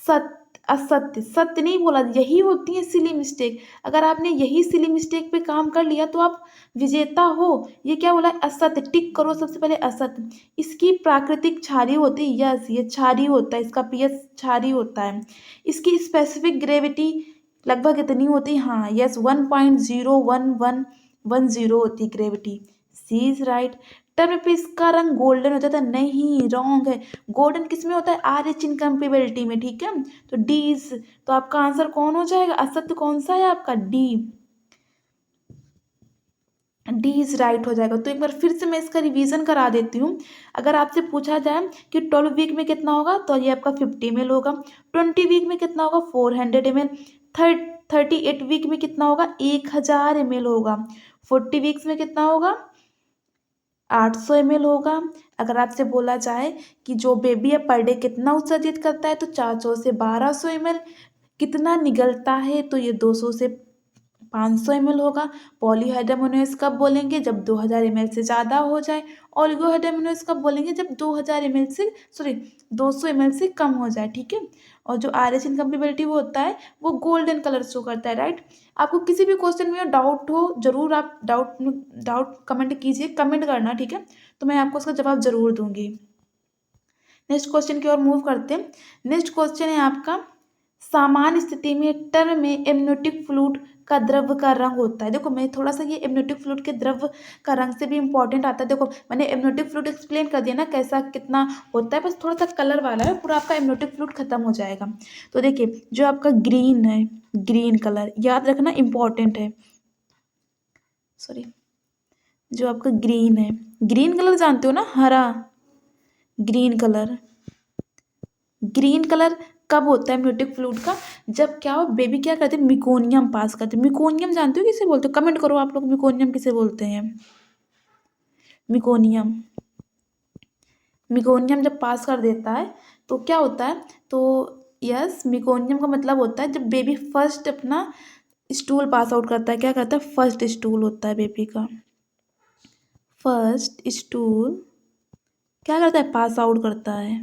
सत्य असत्य, सत्य नहीं बोला, यही होती है सिली मिस्टेक। अगर आपने यही सिली मिस्टेक पे काम कर लिया तो आप विजेता हो। ये क्या बोला? असत्य, टिक करो सबसे पहले, असत्य। इसकी प्राकृतिक क्षारीय होती है, यस, ये क्षारीय होता है, इसका पीएच क्षारीय होता है। इसकी स्पेसिफिक ग्रेविटी लगभग इतनी होती है, हाँ यस, 1.01110 होती gravity. C is right. Term पे इसका रंग गोल्डन हो जाता है, नहीं, रॉन्ग है। गोल्डन किस में होता है? आर एच इनकम्पेबिलिटी में, ठीक है। तो डी इज, तो आपका आंसर कौन हो जाएगा? असत्य कौन सा है आपका? डी, डी इज राइट हो जाएगा। तो एक बार फिर से मैं इसका रिवीजन करा देती हूँ। अगर आपसे पूछा जाए कि 12 वीक में कितना होगा, तो ये आपका 50 ml होगा। 20 वीक में कितना होगा? 400 ml। 38 वीक में कितना होगा? 1000 ml होगा। 40 वीक्स में कितना होगा? 800 ml होगा। अगर आपसे बोला जाए कि जो बेबी है पर डे कितना उत्सर्जित करता है, तो 400 से 1200 ml। कितना निगलता है, तो ये 200 से 500 ml होगा। पॉलीहाइड्रोमोनेस कब बोलेंगे? जब 2000 ml से ज़्यादा हो जाए। ओलिगोहाइड्रोमोनेस कब बोलेंगे? जब 2000 ml से, सॉरी, 200 ml से कम हो जाए, ठीक है। और जो आर एच इनकम्पेबिलिटी वो होता है, वो गोल्डन कलर शो करता है, राइट। आपको किसी भी क्वेश्चन में डाउट हो, जरूर आप डाउट कमेंट कीजिए, कमेंट करना, ठीक है। तो मैं आपको उसका जवाब जरूर दूंगी। नेक्स्ट क्वेश्चन की ओर मूव करते हैं। नेक्स्ट क्वेश्चन है आपका, सामान्य स्थिति में टर्म में एमनियोटिक फ्लूइड का द्रव का रंग होता है। देखो, मैं थोड़ा सा ये एमनियोटिक फ्लूइड के द्रव का रंग से भी इंपॉर्टेंट आता है। देखो, मैंने एमनियोटिक फ्लूइड एक्सप्लेन कर दिया ना, कैसा कितना होता है, बस थोड़ा सा कलर वाला है, पूरा आपका एमनियोटिक फ्लूइड खत्म हो जाएगा। तो देखिए, जो आपका ग्रीन है, ग्रीन कलर याद रखना, इंपॉर्टेंट है। सॉरी, जो आपका ग्रीन है, ग्रीन कलर जानते हो ना, हरा ग्रीन कलर। ग्रीन कलर कब होता है एमनियोटिक फ्लूइड का? जब क्या हो, बेबी क्या करते हैं? मिकोनियम पास करते हैं। मिकोनियम जानते हो किसे बोलते हो? कमेंट करो आप लोग, मिकोनियम किसे बोलते हैं? मिकोनियम, मिकोनियम जब पास कर देता है तो क्या होता है? तो यस, मिकोनियम का मतलब होता है जब बेबी फर्स्ट अपना स्टूल पास आउट करता है। क्या करता है? फर्स्ट स्टूल होता है बेबी का। फर्स्ट स्टूल क्या करता है? पास आउट करता है।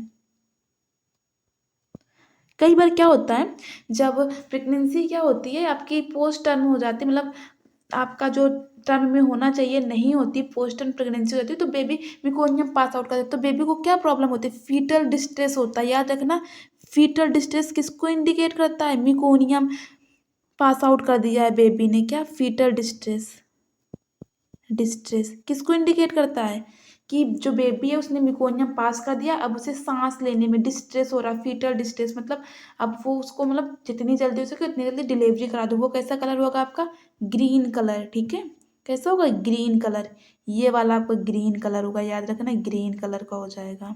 कई बार क्या होता है, जब प्रेगनेंसी क्या होती है आपकी पोस्ट टर्म हो जाती है, मतलब आपका जो टर्म में होना चाहिए नहीं होती, पोस्ट टर्म प्रेगनेंसी हो जाती है, तो बेबी मिकोनियम पास आउट कर देता है। तो बेबी को क्या प्रॉब्लम होती है? फीटल डिस्ट्रेस होता है। याद रखना, फीटल डिस्ट्रेस किसको इंडिकेट करता है? मिकोनियम पास आउट कर दिया है बेबी ने, क्या? Foetal distress. डिस्ट्रेस किसको इंडिकेट करता है? कि जो बेबी है उसने मिकोनियम पास कर दिया, अब उसे सांस लेने में डिस्ट्रेस हो रहा है। फीटल डिस्ट्रेस मतलब अब वो उसको, मतलब जितनी जल्दी हो सके उतनी जल्दी डिलीवरी करा दो। वो कैसा कलर होगा आपका? Green colour. ठीक है, कैसा होगा? Green colour. ये वाला आपका ग्रीन कलर होगा, याद रखना, ग्रीन कलर का हो जाएगा।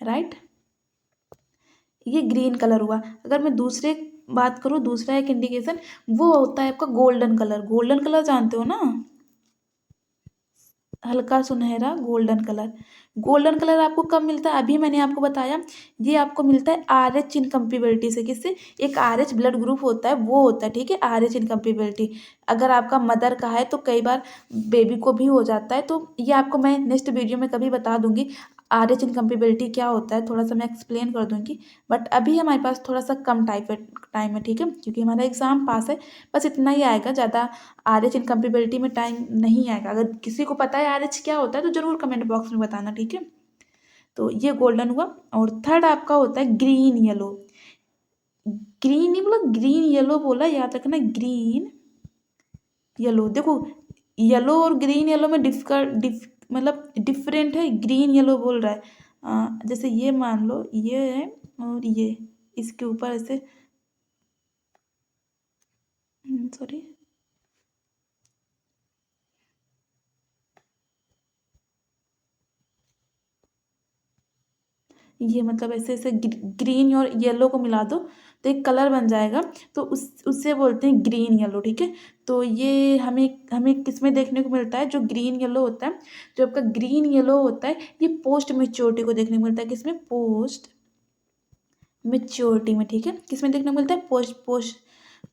राइट, ये ग्रीन कलर हुआ। अगर मैं दूसरे बात करूँ, दूसरा एक इंडिकेशन वो होता है आपका गोल्डन कलर। गोल्डन कलर जानते हो ना? हल्का सुनहरा गोल्डन कलर। गोल्डन कलर आपको कब मिलता है? अभी मैंने आपको बताया, ये आपको मिलता है आर एच इनकम्पेबिलिटी से। किससे? एक आर एच ब्लड ग्रुप होता है, वो होता है। ठीक है, आर एच इनकम्पेबिलिटी। अगर आपका मदर का है तो कई बार बेबी को भी हो जाता है, तो ये आपको मैं नेक्स्ट वीडियो में कभी बता दूंगी आर एच इनकम्पेबिलिटी क्या होता है, थोड़ा सा मैं एक्सप्लेन कर दूंगी। बट अभी हमारे पास थोड़ा सा कम टाइम है, ठीक है, क्योंकि हमारा एग्ज़ाम पास है। बस इतना ही आएगा, ज़्यादा आर एच इनकम्पेबिलिटी में टाइम नहीं आएगा। अगर किसी को पता है आर एच क्या होता है तो ज़रूर कमेंट बॉक्स में बताना। ठीक है, तो ये गोल्डन हुआ। और थर्ड आपका होता है ग्रीन येलो। ग्रीन नहीं बोला, ग्रीन येलो बोला, याद रखना, ग्रीन येलो। देखो, येलो और ग्रीन येलो में मतलब डिफरेंट है। ग्रीन येलो बोल रहा है, जैसे ये मान लो ये है और ये इसके ऊपर ऐसे, सॉरी, ये मतलब ऐसे ऐसे ग्रीन और येलो को मिला दो तो एक कलर बन जाएगा, तो उससे बोलते हैं ग्रीन येलो। ठीक है, तो ये हमें हमें किस में देखने को मिलता है? जो ग्रीन येलो होता है, जो आपका ग्रीन येलो होता है, ये पोस्ट मेच्योरिटी को देखने को मिलता है। किसमें? पोस्ट मेच्योरिटी में। ठीक है, किस में देखने को मिलता है?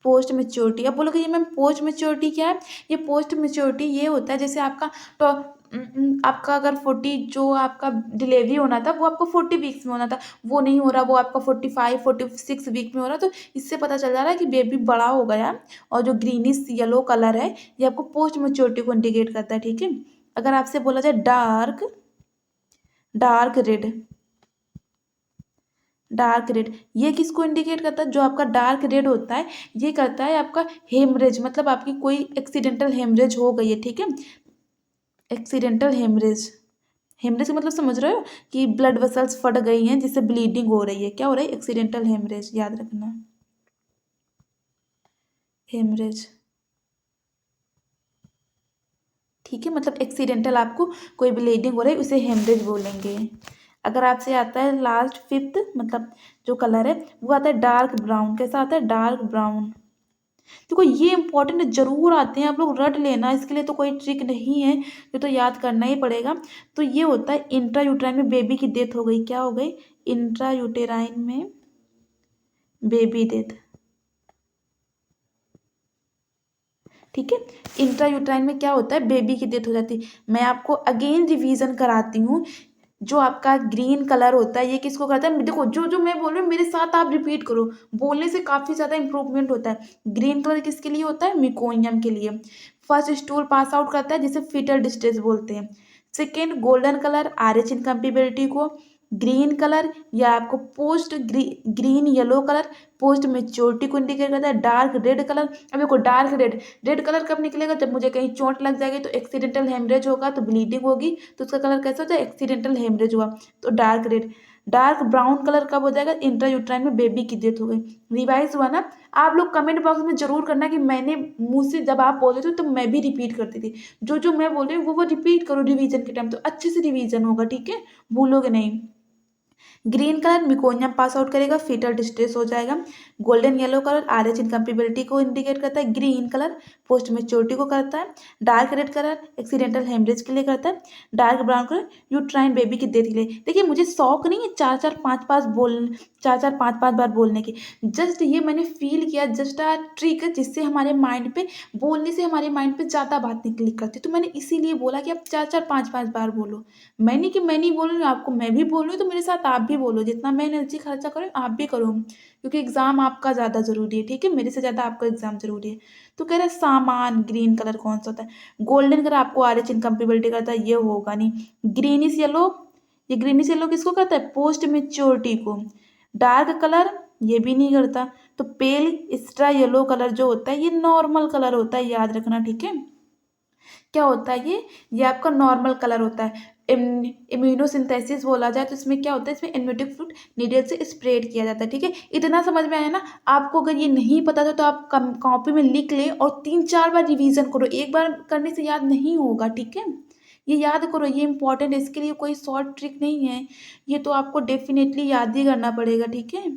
Post maturity. अब बोलोगे ये मैम पोस्ट मेच्योरिटी क्या है? ये पोस्ट मेच्योरिटी ये होता है जैसे आपका, तो आपका अगर 40, जो आपका डिलीवरी होना था वो आपको 40 वीक्स में होना था, वो नहीं हो रहा, वो आपका 45-46 वीक में हो रहा, तो इससे पता चल जा रहा है कि बेबी बड़ा हो गया। और जो ग्रीनिश येलो कलर है ये आपको पोस्ट मेच्योरिटी को इंडिकेट करता है। ठीक है, अगर आपसे बोला जाए dark dark red, dark red, ये किसको इंडिकेट करता है? जो आपका डार्क रेड होता है ये करता है आपका हेमरेज, मतलब आपकी कोई एक्सीडेंटल हेमरेज हो गई है। ठीक है, एक्सीडेंटल हेमरेज। हेमरेज का मतलब समझ रहे हो? कि ब्लड वेसल्स फट गई हैं जिससे ब्लीडिंग हो रही है। क्या हो रहा है? एक्सीडेंटल हेमरेज, याद रखना, हेमरेज। ठीक है, मतलब एक्सीडेंटल आपको कोई ब्लीडिंग हो रही है उसे हेमरेज बोलेंगे। अगर आपसे आता है लास्ट फिफ्थ, मतलब जो कलर है वो आता है डार्क ब्राउन। कैसा आता है? Dark brown. देखो ये इंपॉर्टेंट जरूर आते हैं, आप लोग रट लेना, इसके लिए तो कोई ट्रिक नहीं है, ये तो याद करना ही पड़ेगा। तो ये होता है इंट्रा यूट्राइन में बेबी की डेथ हो गई। क्या हो गई? इंट्रा यूटेराइन में बेबी डेथ। ठीक है, इंट्रा यूट्राइन में क्या होता है? बेबी की डेथ हो जाती है। मैं आपको अगेन रिवीजन कराती हूँ, जो आपका ग्रीन कलर होता है ये किसको करता है? देखो, जो जो मैं बोल रही हूँ मेरे साथ आप रिपीट करो, बोलने से काफ़ी ज़्यादा इंप्रूवमेंट होता है। ग्रीन कलर किसके लिए होता है? मिकोनियम के लिए। फर्स्ट स्टूल पास आउट करता है जिसे फीटल डिस्ट्रेस बोलते हैं। Second, golden colour are H incompatibility को। ग्रीन कलर या आपको green yellow colour post maturity को इंडिकेट करता है। डार्क रेड कलर, अब देखो डार्क रेड, रेड कलर कब निकलेगा? जब मुझे कहीं चोट लग जाएगी तो एक्सीडेंटल हेमरेज होगा, तो ब्लीडिंग होगी, तो उसका कलर कैसा होता है? एक्सीडेंटल हेमरेज हुआ, तो dark red. Dark brown colour कब हो जाएगा? इंट्रायूट्राइन में बेबी की डेथ हो गई। रिवाइज हुआ ना? आप लोग कमेंट बॉक्स में जरूर करना कि मैंने मुंह से जब आप बोले थे तो मैं भी रिपीट करती थी। जो जो मैं बोल रही हूँ वो रिपीट करो रिवीजन के टाइम, तो अच्छे से रिवीजन होगा। ठीक है, भूलोगे नहीं। Green colour meconium pass out करेगा, फीटल डिस्ट्रेस हो जाएगा। Golden yellow colour RH incompatibility को इंडिकेट करता है। ग्रीन कलर पोस्ट मेच्योरिटी को करता है। Dark red colour accidental haemorrhage के लिए करता है। Dark brown colour uterine baby की डेथ के लिए। देखिए मुझे शौक नहीं है चार चार पाँच बार बोलने की, जस्ट ये मैंने फील किया, जस्ट आ ट्रिक जिससे हमारे माइंड पे बोलने से हमारे माइंड पे ज़्यादा बातें क्लिक करती, तो मैंने इसीलिए बोला कि आप चार चार पाँच बार बोलो। मैं नहीं कि मैं नहीं बोल रही हूँ आपको, मैं भी बोल रही हूँ, तो मेरे साथ आप भी बोलो, जितना मैं एनर्जी खर्चा करूँ आप भी करो, क्योंकि एग्जाम आपका ज़्यादा ज़रूरी है, ठीक है, मेरे से ज़्यादा आपका एग्जाम ज़रूरी है। तो कह रहा है सामान ग्रीन कलर कौन सा होता है। गोल्डन कलर आपको आर एच इनकम्पेबिलिटी करता है, ये होगा नहीं। ग्रीनिश येलो, ये ग्रीनिश येलो किसको करता है, पोस्ट मेच्योरिटी को। डार्क कलर ये भी नहीं करता। तो पेल एक्स्ट्रा येलो कलर जो होता है ये नॉर्मल कलर होता है, याद रखना, ठीक है। क्या होता है ये आपका नॉर्मल कलर होता है। इम्यूनोसिंथेसिस बोला जाए तो इसमें क्या होता है, इसमें एम्नियोटिक फ्लूइड नीडल से स्प्रेड किया जाता है, ठीक है। इतना समझ में आया ना। आपको अगर ये नहीं पता था तो आप कॉपी में लिख लें और 3-4 बार रिवीजन करो, एक बार करने से याद नहीं होगा, ठीक है। ये याद करो, ये इंपॉर्टेंट है, इसके लिए कोई शॉर्ट ट्रिक नहीं है, ये तो आपको डेफिनेटली याद ही करना पड़ेगा, ठीक है।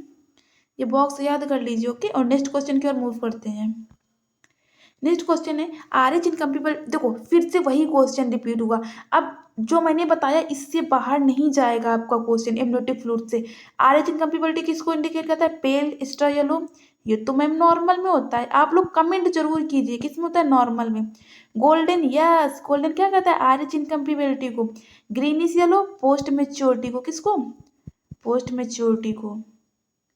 ये बॉक्स याद कर लीजिए, ओके। और नेक्स्ट क्वेश्चन की ओर मूव करते हैं। नेक्स्ट क्वेश्चन है आर एच इनकम्पेबल। देखो फिर से वही क्वेश्चन रिपीट हुआ। अब जो मैंने बताया इससे बाहर नहीं जाएगा आपका क्वेश्चन, एमनियोटिक फ्लूइड से। आर एच इनकम्पेबिलिटी किसको इंडिकेट करता है, पेल एक्स्ट्रा येलो। ये तो मैम नॉर्मल में होता है, आप लोग कमेंट जरूर कीजिए किस में होता है, नॉर्मल में। गोल्डन, यस गोल्डन क्या कहता है, आर एच इनकम्पेबिलिटी को। ग्रीनिश येलो पोस्ट मेच्योरिटी को, किसको, पोस्ट मेच्योरिटी को।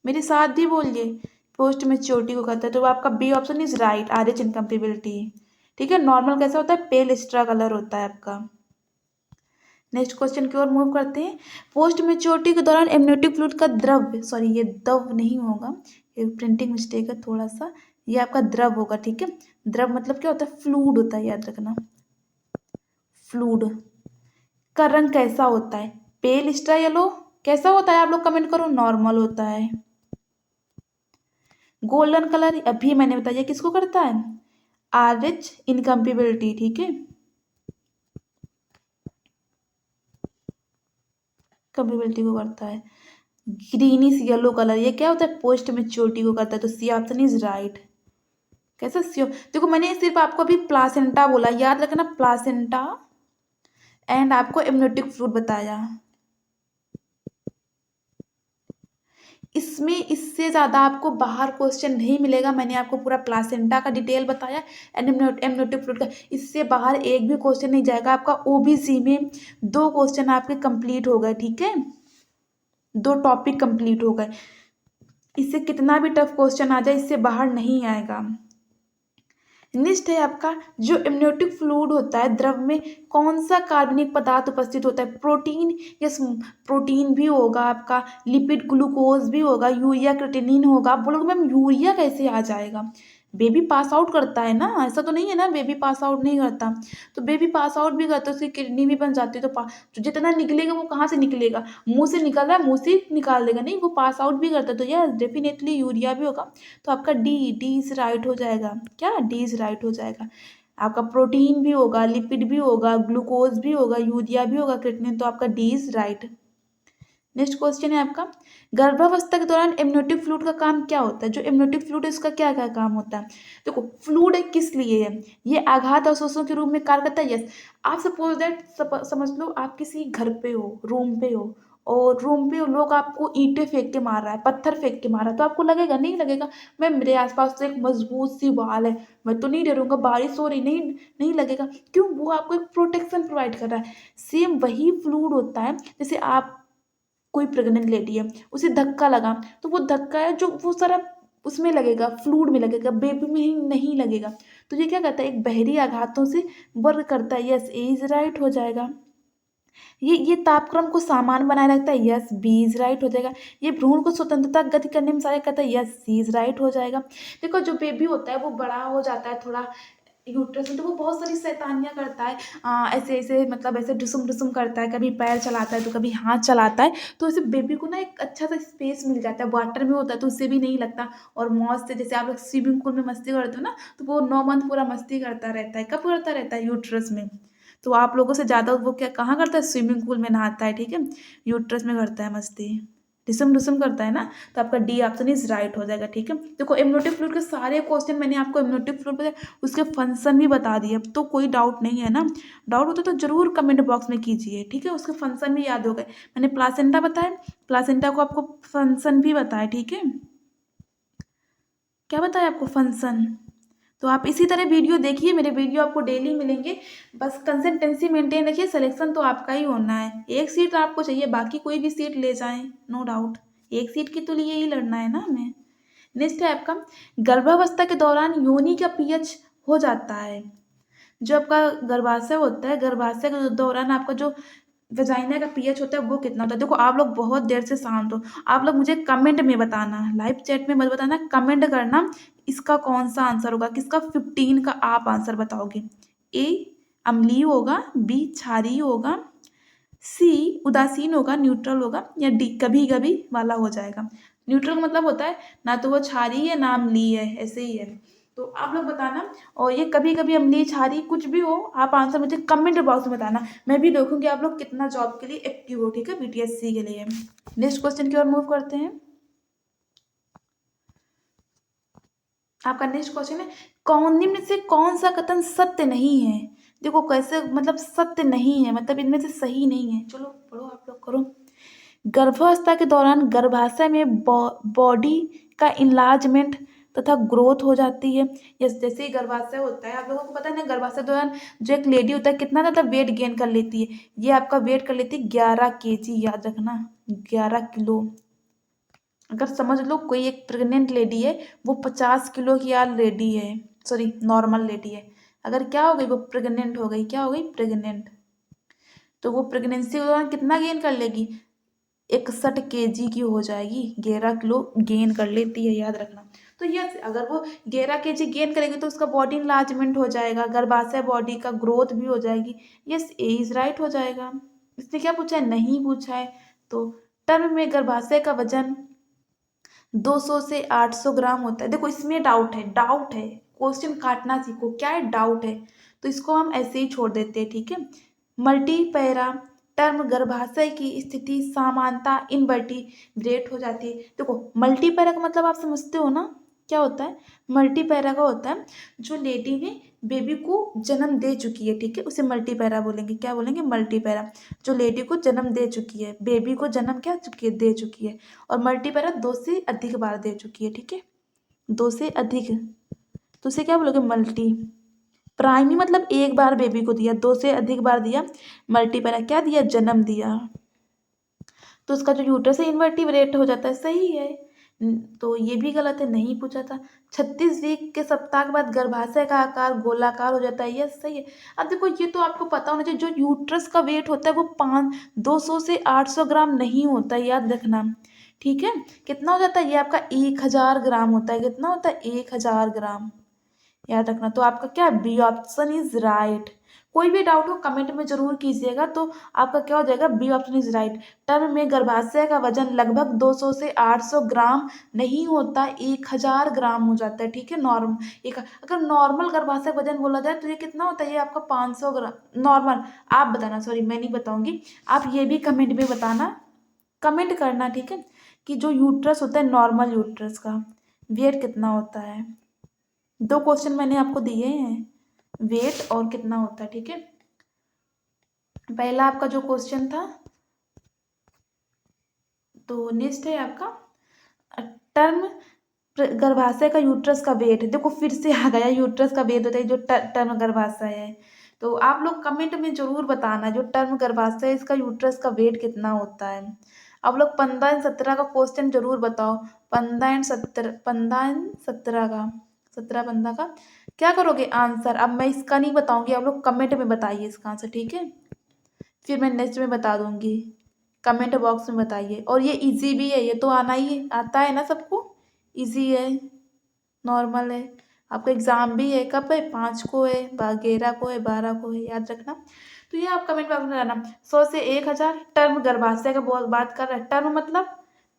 मेरे साथ भी बोलिए, पोस्ट मेच्योरिटी को कहता है, तो आपका B option is right, R H incompatibility, ठीक है। नॉर्मल कैसा होता है, पेल एक्स्ट्रा कलर होता है आपका। नेक्स्ट क्वेश्चन की ओर मूव करते हैं। पोस्ट मेच्योरिटी के दौरान एमनियोटिक फ्लूइड का द्रव, सॉरी ये द्रव नहीं होगा, ये प्रिंटिंग मिस्टेक है थोड़ा सा, ये आपका द्रव होगा, ठीक है। द्रव मतलब क्या होता है, फ्लूइड होता है, याद रखना। फ्लूइड का रंग कैसा होता है, पेल एक्स्ट्रा येलो। कैसा होता है आप लोग कमेंट करो, नॉर्मल होता है। गोल्डन कलर अभी मैंने बताया किसको करता है, आर एच इनकम्पेबिलिटी, ठीक है, कंपेबिलिटी को करता है। ग्रीनिश येलो कलर ये क्या होता है, पोस्ट मेच्योरिटी को करता है, तो सी ऑप्शन इज राइट। कैसा सी, देखो मैंने सिर्फ आपको अभी प्लासेंटा बोला, याद रखना, प्लासेंटा एंड आपको एमनियोटिक फ्लूइड बताया। इसमें इससे ज़्यादा आपको बाहर क्वेश्चन नहीं मिलेगा, मैंने आपको पूरा प्लासेंटा का डिटेल बताया एंड एमनियोटिक फ्लूइड का, इससे बाहर एक भी क्वेश्चन नहीं जाएगा आपका। ओबीसी में 2 क्वेश्चन आपके कंप्लीट हो गए, ठीक है, 2 टॉपिक कंप्लीट हो गए। इससे कितना भी टफ क्वेश्चन आ जाए इससे बाहर नहीं आएगा। नेक्स्ट है आपका, जो एमनियोटिक फ्लूइड होता है द्रव में कौन सा कार्बनिक पदार्थ उपस्थित होता है, प्रोटीन, यस प्रोटीन भी होगा आपका, लिपिड ग्लूकोज भी होगा, यूरिया क्रिएटिनिन होगा। आप बोलोगे मैम यूरिया कैसे आ जाएगा, बेबी पास आउट करता है ना, ऐसा तो नहीं है ना बेबी पास आउट नहीं करता। तो बेबी पास आउट भी करता है, उसकी किडनी भी बन जाती है, तो जितना निकलेगा वो कहाँ से निकलेगा, मुंह से निकल रहा है मुंह से निकाल देगा, नहीं वो पास आउट भी करता है, तो यस डेफिनेटली यूरिया भी होगा। तो आपका डी इज राइट हो जाएगा, क्या, डी इज राइट हो जाएगा। आपका प्रोटीन भी होगा, लिपिड भी होगा, ग्लूकोज भी होगा, यूरिया भी होगा, क्रिएटिनिन, तो आपका D is right. Next question है आपका, गर्भावस्था के दौरान एमनियोटिक फ्लूइड का काम क्या होता है, जो एमनियोटिक फ्लूइड है इसका क्या क्या काम होता है। देखो फ्लूइड किस लिए है, ये आघात अवशोषण के रूप में कार्य करता है, यस। आप सपोज दैट समझ लो आप किसी घर पे हो, रूम पे हो, और रूम पे लोग आपको ईंटें फेंक के मार रहा है, पत्थर फेंक के मार रहा है, तो आपको लगेगा, नहीं लगेगा। मैं, मेरे आसपास तो एक मजबूत सी वाल है, मैं तो नहीं डरूंगा, बारिश हो रही, नहीं नहीं लगेगा, क्यों, वो आपको एक प्रोटेक्शन प्रोवाइड कर रहा है। सेम वही फ्लूइड होता है, जैसे आप, कोई प्रेग्नेंट लेडी है, उसे धक्का लगा, तो वो धक्का है जो वो सारा उसमें लगेगा, फ्लूइड में लगेगा, बेबी में ही नहीं लगेगा। तो ये क्या करता है, एक बहरी आघातों से वर्क करता है, यस ए इज राइट हो जाएगा। ये तापक्रम को समान बनाए रखता है, यस बी इज राइट हो जाएगा। ये भ्रूण को स्वतंत्रता गति करने में सहायक करता है, यस सी इज राइट हो जाएगा। देखो जो बेबी होता है वो बड़ा हो जाता है थोड़ा यूट्रस में, तो वो बहुत सारी शैतानियाँ करता है, ऐसे ऐसे मतलब ऐसे ढुसुम ढुसुम करता है, कभी पैर चलाता है तो कभी हाथ चलाता है, तो ऐसे बेबी को ना एक अच्छा सा स्पेस मिल जाता है, वाटर में होता है तो उससे भी नहीं लगता, और मौज से, जैसे आप लोग स्विमिंग पूल में मस्ती करते हो ना, तो वो 9 मंथ पूरा मस्ती करता रहता है, कब करता रहता है, यूट्रस में। तो आप लोगों से ज़्यादा वो क्या कहाँ करता है, स्विमिंग पूल में नहाता है, ठीक है, यूट्रस में करता है मस्ती, डिसम डिसम करता है ना। तो आपका डी ऑप्शन इज राइट हो जाएगा, ठीक है। देखो एमनियोटिक फ्लूइड के सारे क्वेश्चन मैंने आपको एमनियोटिक फ्लूइड पे उसके फंक्शन भी बता दिए, अब तो कोई डाउट नहीं है ना। डाउट होता तो जरूर कमेंट बॉक्स में कीजिए, ठीक है, उसके फंक्शन भी याद हो गए। मैंने प्लासेंटा बताया, प्लासेंटा को आपको फंक्शन भी बताया, ठीक है। क्या बताया आपको, फंक्शन। तो आप इसी तरह वीडियो देखिए, मेरे वीडियो आपको डेली मिलेंगे। बस कंसिस्टेंसी मेंटेन रखिए, सिलेक्शन तो आपका ही होना है। एक सीट आपको चाहिए, बाकी कोई भी सीट ले जाएं, नो डाउट, एक सीट के तो लिए ही लड़ना है ना हमें। नेक्स्ट है आपका, गर्भावस्था के दौरान योनि का पीएच हो जाता है। जो आपका गर्भाशय होता है, गर्भाशय के दौरान आपका जो वजाइना का पीएच होता है वो कितना होता है। देखो आप लोग बहुत देर से शांत हो, आप लोग मुझे कमेंट में बताना, लाइव चैट में मत बताना, कमेंट करना इसका कौन सा आंसर होगा, किसका 15 का आप आंसर बताओगे। ए अम्लीय होगा, बी क्षारीय होगा, सी उदासीन होगा, न्यूट्रल होगा, या डी कभी कभी वाला हो जाएगा। न्यूट्रल मतलब होता है ना तो वो क्षारीय है ना अम्लीय है, ऐसे ही है। तो आप लोग बताना, और ये कभी कभी अम्लीय क्षारीय कुछ भी हो, आप आंसर मुझे कमेंट बॉक्स में बताना। मैं भी देखूंगी आप लोग कितना जॉब के लिए एक्टिव हो, ठीक है, बीटीएससी के लिए। नेक्स्ट क्वेश्चन की ओर मूव करते हैं। आपका नेक्स्ट क्वेश्चन है, कौन निम्न से कौन सा कथन सत्य नहीं है। देखो कैसे, मतलब सत्य नहीं है मतलब इनमें से सही नहीं है। चलो पढ़ो, आप लोग करो। गर्भावस्था के दौरान गर्भाशय में बॉडी का इनलार्जमेंट तथा ग्रोथ हो जाती है। जैसे ही गर्भाशय होता है, आप लोगों को पता है ना, गर्भाशय के दौरान जो एक लेडी होता है कितना ज़्यादा वेट गेन कर लेती है। ये आपका वेट कर लेती है 11 kg, याद रखना 11 किलो। अगर समझ लो कोई एक प्रेग्नेंट लेडी है, वो 50 किलो की यार लेडी है, सॉरी नॉर्मल लेडी है। अगर क्या हो गई, वो प्रेग्नेंट हो गई, क्या हो गई, प्रेग्नेंट, तो वो प्रेगनेंसी के दौरान कितना गेन कर लेगी, 61 kg की हो जाएगी, 11 किलो गेन कर लेती है, याद रखना। तो यस, अगर वो 11 kg गेन करेगी तो उसका बॉडी इनलार्जमेंट हो जाएगा, गर्भाशय बॉडी का ग्रोथ भी हो जाएगी। यस, ए इज राइट हो जाएगा। इसने क्या पूछा है, नहीं पूछा है। तो टर्म में गर्भाशय का वजन 200 से 800 ग्राम होता है। देखो इसमें डाउट है, डाउट है, क्वेश्चन काटना सीखो, क्या है, डाउट है, तो इसको हम ऐसे ही छोड़ देते हैं, ठीक है। मल्टीपैरा टर्म गर्भाशय की स्थिति सामान्यता इनवर्टिब्रेट हो जाती है। देखो मल्टीपैरा का मतलब आप समझते हो ना, क्या होता है। मल्टीपैरा का होता है जो लेडी ने बेबी को जन्म दे चुकी है, ठीक है, उसे मल्टीपैरा बोलेंगे। क्या बोलेंगे, मल्टीपैरा। जो लेडी को जन्म दे चुकी है, बेबी को जन्म क्या चुकी है, दे चुकी है। और मल्टीपैरा 2 से अधिक बार दे चुकी है, ठीक है, 2 से अधिक, तो उसे क्या बोलोगे, मल्टी। प्राइमी मतलब एक बार बेबी को दिया, 2 से अधिक बार दिया। मल्टीपैरा क्या दिया, जन्म दिया, तो उसका जो यूट्रस है इनवर्टिब्रेट हो जाता है, सही है। तो ये भी गलत है, नहीं पूछा था। 36 वीक के सप्ताह के बाद गर्भाशय का आकार गोलाकार हो जाता है, ये सही है। अब देखो ये तो आपको पता होना चाहिए, जो यूट्रस का वेट होता है वो 200 से 800 ग्राम नहीं होता है, याद रखना, ठीक है। कितना हो जाता है, ये आपका 1000 ग्राम होता है। कितना होता है, 1000 ग्राम, याद रखना। तो आपका क्या, बी ऑप्शन इज राइट। कोई भी डाउट हो कमेंट में जरूर कीजिएगा, तो आपका क्या हो जाएगा, B option is right. Term में गर्भाशय का वजन लगभग 200 से 800 ग्राम नहीं होता, 1000 ग्राम हो जाता है, ठीक है। एक अगर नॉर्मल गर्भाशय का वजन बोला जाए तो ये कितना होता है, ये आपका 500 ग्राम नॉर्मल। आप बताना, सॉरी मैं नहीं बताऊंगी, आप ये भी कमेंट में बताना, कमेंट करना, ठीक है, कि जो यूट्रस होता है नॉर्मल यूट्रस का वेट कितना होता है। 2 क्वेश्चन मैंने आपको दिए हैं, वेट और कितना होता है, ठीक है। पहला आपका जो क्वेश्चन था, तो नेक्स्ट है आपका टर्म गर्भाशय का यूट्रस का वेट। देखो फिर से आ गया, यूट्रस का वेट होता है जो टर्म गर्भाशय है। तो आप लोग कमेंट में जरूर बताना, जो टर्म गर्भाशय है इसका यूट्रस का वेट कितना होता है। आप लोग 15 एंड 17 का क्वेश्चन जरूर बताओ, 15 एंड 17, 15 एंड 17 का, 17 15 का क्या करोगे आंसर। अब मैं इसका नहीं बताऊंगी, आप लोग कमेंट में बताइए इसका आंसर, ठीक है, फिर मैं नेक्स्ट में बता दूंगी, कमेंट बॉक्स में बताइए। और ये इजी भी है, ये तो आना ही है, आता है ना सबको, इजी है, नॉर्मल है। आपका एग्जाम भी है, कब है, 5 को है, 11 को है, 12 को है, याद रखना। तो ये आप कमेंट बॉक्स में बताना। 100 से 1000 टर्म गर्भाशय का बात कर रहा है, टर्म मतलब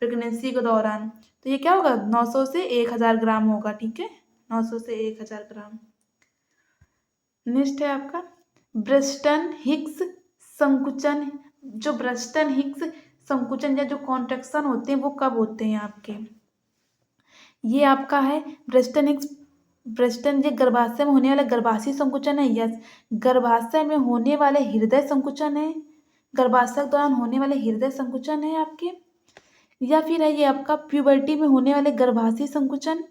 प्रेगनेंसी के दौरान, तो ये क्या होगा, 900 से 1000 ग्राम होगा, ठीक है, 900 से 1000 ग्राम। नेक्स्ट है आपका ब्रेस्टन हिक्स संकुचन, जो ब्रेस्टन हिक्स संकुचन या जो कॉन्ट्रैक्शन होते हैं वो कब होते हैं आपके? ये आपका है ब्रेस्टन हिक्स, ब्रेस्टन ये गर्भाशय में होने वाला गर्भाशय संकुचन है। यस, गर्भाशय में होने वाले हृदय संकुचन है, गर्भाशय के दौरान होने वाले हृदय संकुचन है आपके। या फिर है ये आपका प्यूबर्टी में होने वाले गर्भाशय संकुचन,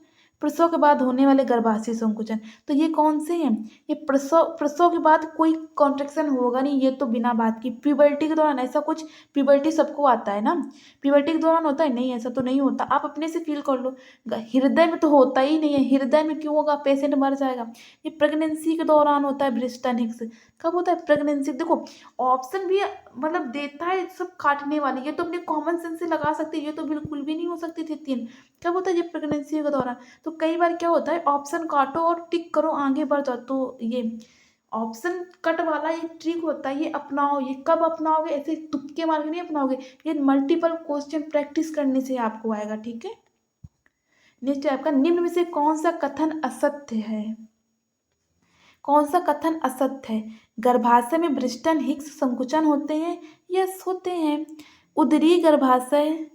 प्रसव के बाद होने वाले गर्भाशय संकुचन। तो ये कौन से हैं? ये प्रसव के बाद कोई कॉन्ट्रेक्शन होगा नहीं, ये तो बिना बात की। प्यूबर्टी के दौरान ऐसा कुछ, प्यूबर्टी सबको आता है ना, प्यूबर्टी के दौरान होता है? नहीं, ऐसा तो नहीं होता, आप अपने से फील कर लो। हृदय में तो होता ही नहीं है, हृदय में क्यों होगा? पेशेंट मर जाएगा। ये प्रेगनेंसी के दौरान होता है ब्रेस्टन हिक्स। कब होता है? प्रेगनेंसी। देखो ऑप्शन भी मतलब देता है सब काटने वाली, ये तो अपने कॉमन सेंस से लगा सकते हैं, ये तो बिल्कुल भी नहीं हो सकती थी तीन। कब होता है? ये प्रेगनेंसी के दौरान। तो कई बार क्या होता है, ऑप्शन काटो और टिक करो, आगे बढ़ जाओ। तो ये ऑप्शन कट वाला ये ट्रिक होता है, ये अपनाओ। ये कब अपनाओगे? ऐसे तुक्के मार के नहीं अपनाओगे, ये मल्टीपल क्वेश्चन प्रैक्टिस करने से आपको आएगा, ठीक है। नेक्स्ट है आपका, निम्न में से कौन सा कथन असत्य है? कौन सा कथन असत्य है? गर्भाशय में ब्रिस्टन हिक्स संकुचन होते हैं? यस, होते हैं। उदरी गर्भाशय,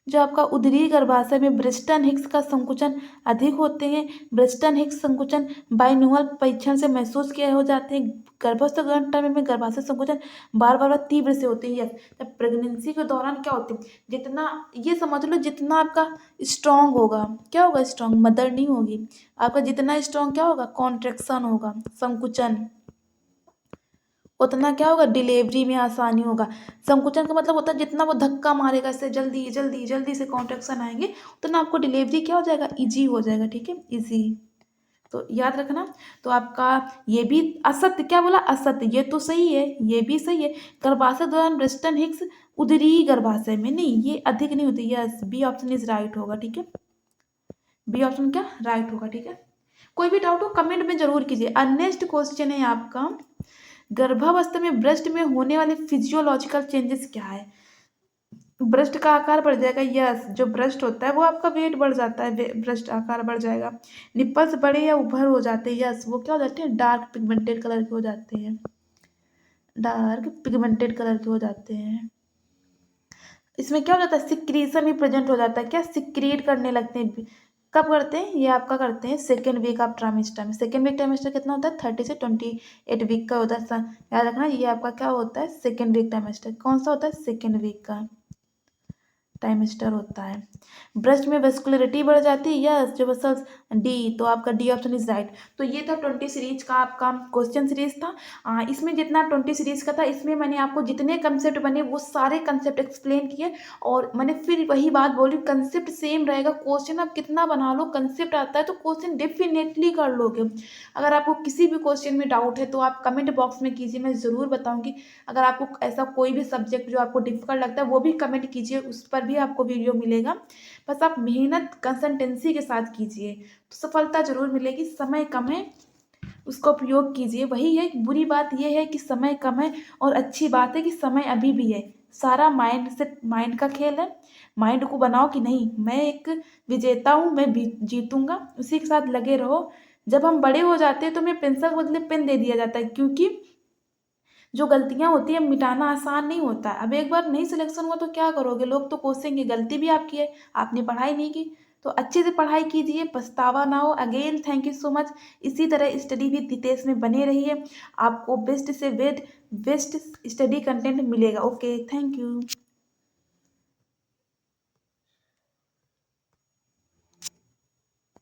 जो आपका उदरी गर्भाशय में ब्रिस्टन हिक्स का संकुचन अधिक होते हैं। ब्रिस्टन हिक्स संकुचन बाइन्यूअल परीक्षण से महसूस किए हो जाते हैं। गर्भस्थ टाइम में गर्भाशय संकुचन बार बार तीव्र से होते हैं। यस, जब प्रेगनेंसी के दौरान क्या होते हैं, जितना ये समझ लो जितना आपका स्ट्रांग होगा, क्या होगा? स्ट्रांग मदर नहीं होगी आपका, जितना स्ट्रांग क्या होगा? कॉन्ट्रेक्शन होगा, संकुचन, उतना क्या होगा? डिलीवरी में आसानी होगा। संकुचन का मतलब होता है जितना वो धक्का मारेगा, इससे जल्दी जल्दी जल्दी से कॉन्ट्रैक्शन आएंगे, उतना आपको डिलीवरी क्या हो जाएगा? इजी हो जाएगा, ठीक है, इजी। तो याद रखना। तो आपका ये भी असत्य, क्या बोला? असत्य। ये तो सही है, ये भी सही है। गर्भाशय दौरान ब्रेस्टन हिक्स उदरी गर्भाशय में नहीं, ये अधिक नहीं होती। Yes, B option is right होगा, ठीक है। बी ऑप्शन क्या राइट होगा, ठीक है। कोई भी डाउट हो कमेंट में जरूर कीजिए। नेक्स्ट क्वेश्चन है आपका, गर्भावस्था में ब्रेस्ट में होने वाले फिजियोलॉजिकल चेंजेस क्या है? ब्रेस्ट का आकार बढ़ जाएगा। यस, जो ब्रेस्ट होता है वो आपका वेट बढ़ जाता है, ब्रेस्ट आकार बढ़ जाएगा। निप्पल्स बड़े या उभर हो जाते हैं। यस, वो क्या हो जाते हैं? डार्क पिगमेंटेड कलर के हो जाते हैं, डार्क पिगमेंटेड कलर के हो जाते हैं। इसमें क्या हो जाता है? सिक्रीशन भी प्रेजेंट हो जाता है। क्या? सिक्रीट करने लगते हैं। कब करते हैं? ये आपका करते हैं सेकेंड वीक ऑफ ट्राइमेस्टर में। सेकेंड वीक ट्राइमेस्टर कितना होता है? 30 से 28 वीक का होता है। याद रखना, ये आपका क्या होता है? Second week trimester. कौन सा होता है? सेकेंड वीक का टाइमेस्टर होता है। ब्रेस्ट में वेस्कुलरिटी बढ़ जाती है। यस, जो मसल्स, डी, तो आपका डी ऑप्शन इज राइट। तो ये था 20 सीरीज का आपका क्वेश्चन सीरीज था। इसमें जितना 20 सीरीज का था, इसमें मैंने आपको जितने कंसेप्ट बने वो सारे कंसेप्ट एक्सप्लेन किए। और मैंने फिर वही बात बोली, कंसेप्ट सेम रहेगा, क्वेश्चन आप कितना बना लो, कंसेप्ट आता है तो क्वेश्चन डेफिनेटली कर लोगे। अगर आपको किसी भी क्वेश्चन में डाउट है तो आप कमेंट बॉक्स में कीजिए, मैं ज़रूर बताऊंगी। अगर आपको ऐसा कोई भी सब्जेक्ट जो आपको डिफिकल्ट लगता है वो भी कमेंट कीजिए, उस पर भी आपको वीडियो मिलेगा। बस आप मेहनत कंसिस्टेंसी के साथ कीजिए तो सफलता जरूर मिलेगी। समय कम है, उसका उपयोग कीजिए। वही है, बुरी बात यह है कि समय कम है, और अच्छी बात है कि समय अभी भी है। सारा माइंड से, माइंड का खेल है। माइंड को बनाओ कि नहीं, मैं एक विजेता हूँ, मैं जीतूंगा, उसी के साथ लगे रहो। जब हम बड़े हो जाते हैं तो हमें पेंसिल के बदले पेन दे दिया जाता है, क्योंकि जो गलतियां होती है मिटाना आसान नहीं होता। अब एक बार नहीं सिलेक्शन हुआ तो क्या करोगे? लोग तो कोसेंगे, गलती भी आपकी है, आपने पढ़ाई नहीं की। तो अच्छे से पढ़ाई कीजिए, पछतावा ना हो। Again thank you so much. इसी तरह स्टडी विद दितेश में बने रहिए, आपको बेस्ट से बेस्ट स्टडी कंटेंट मिलेगा। Okay, thank you.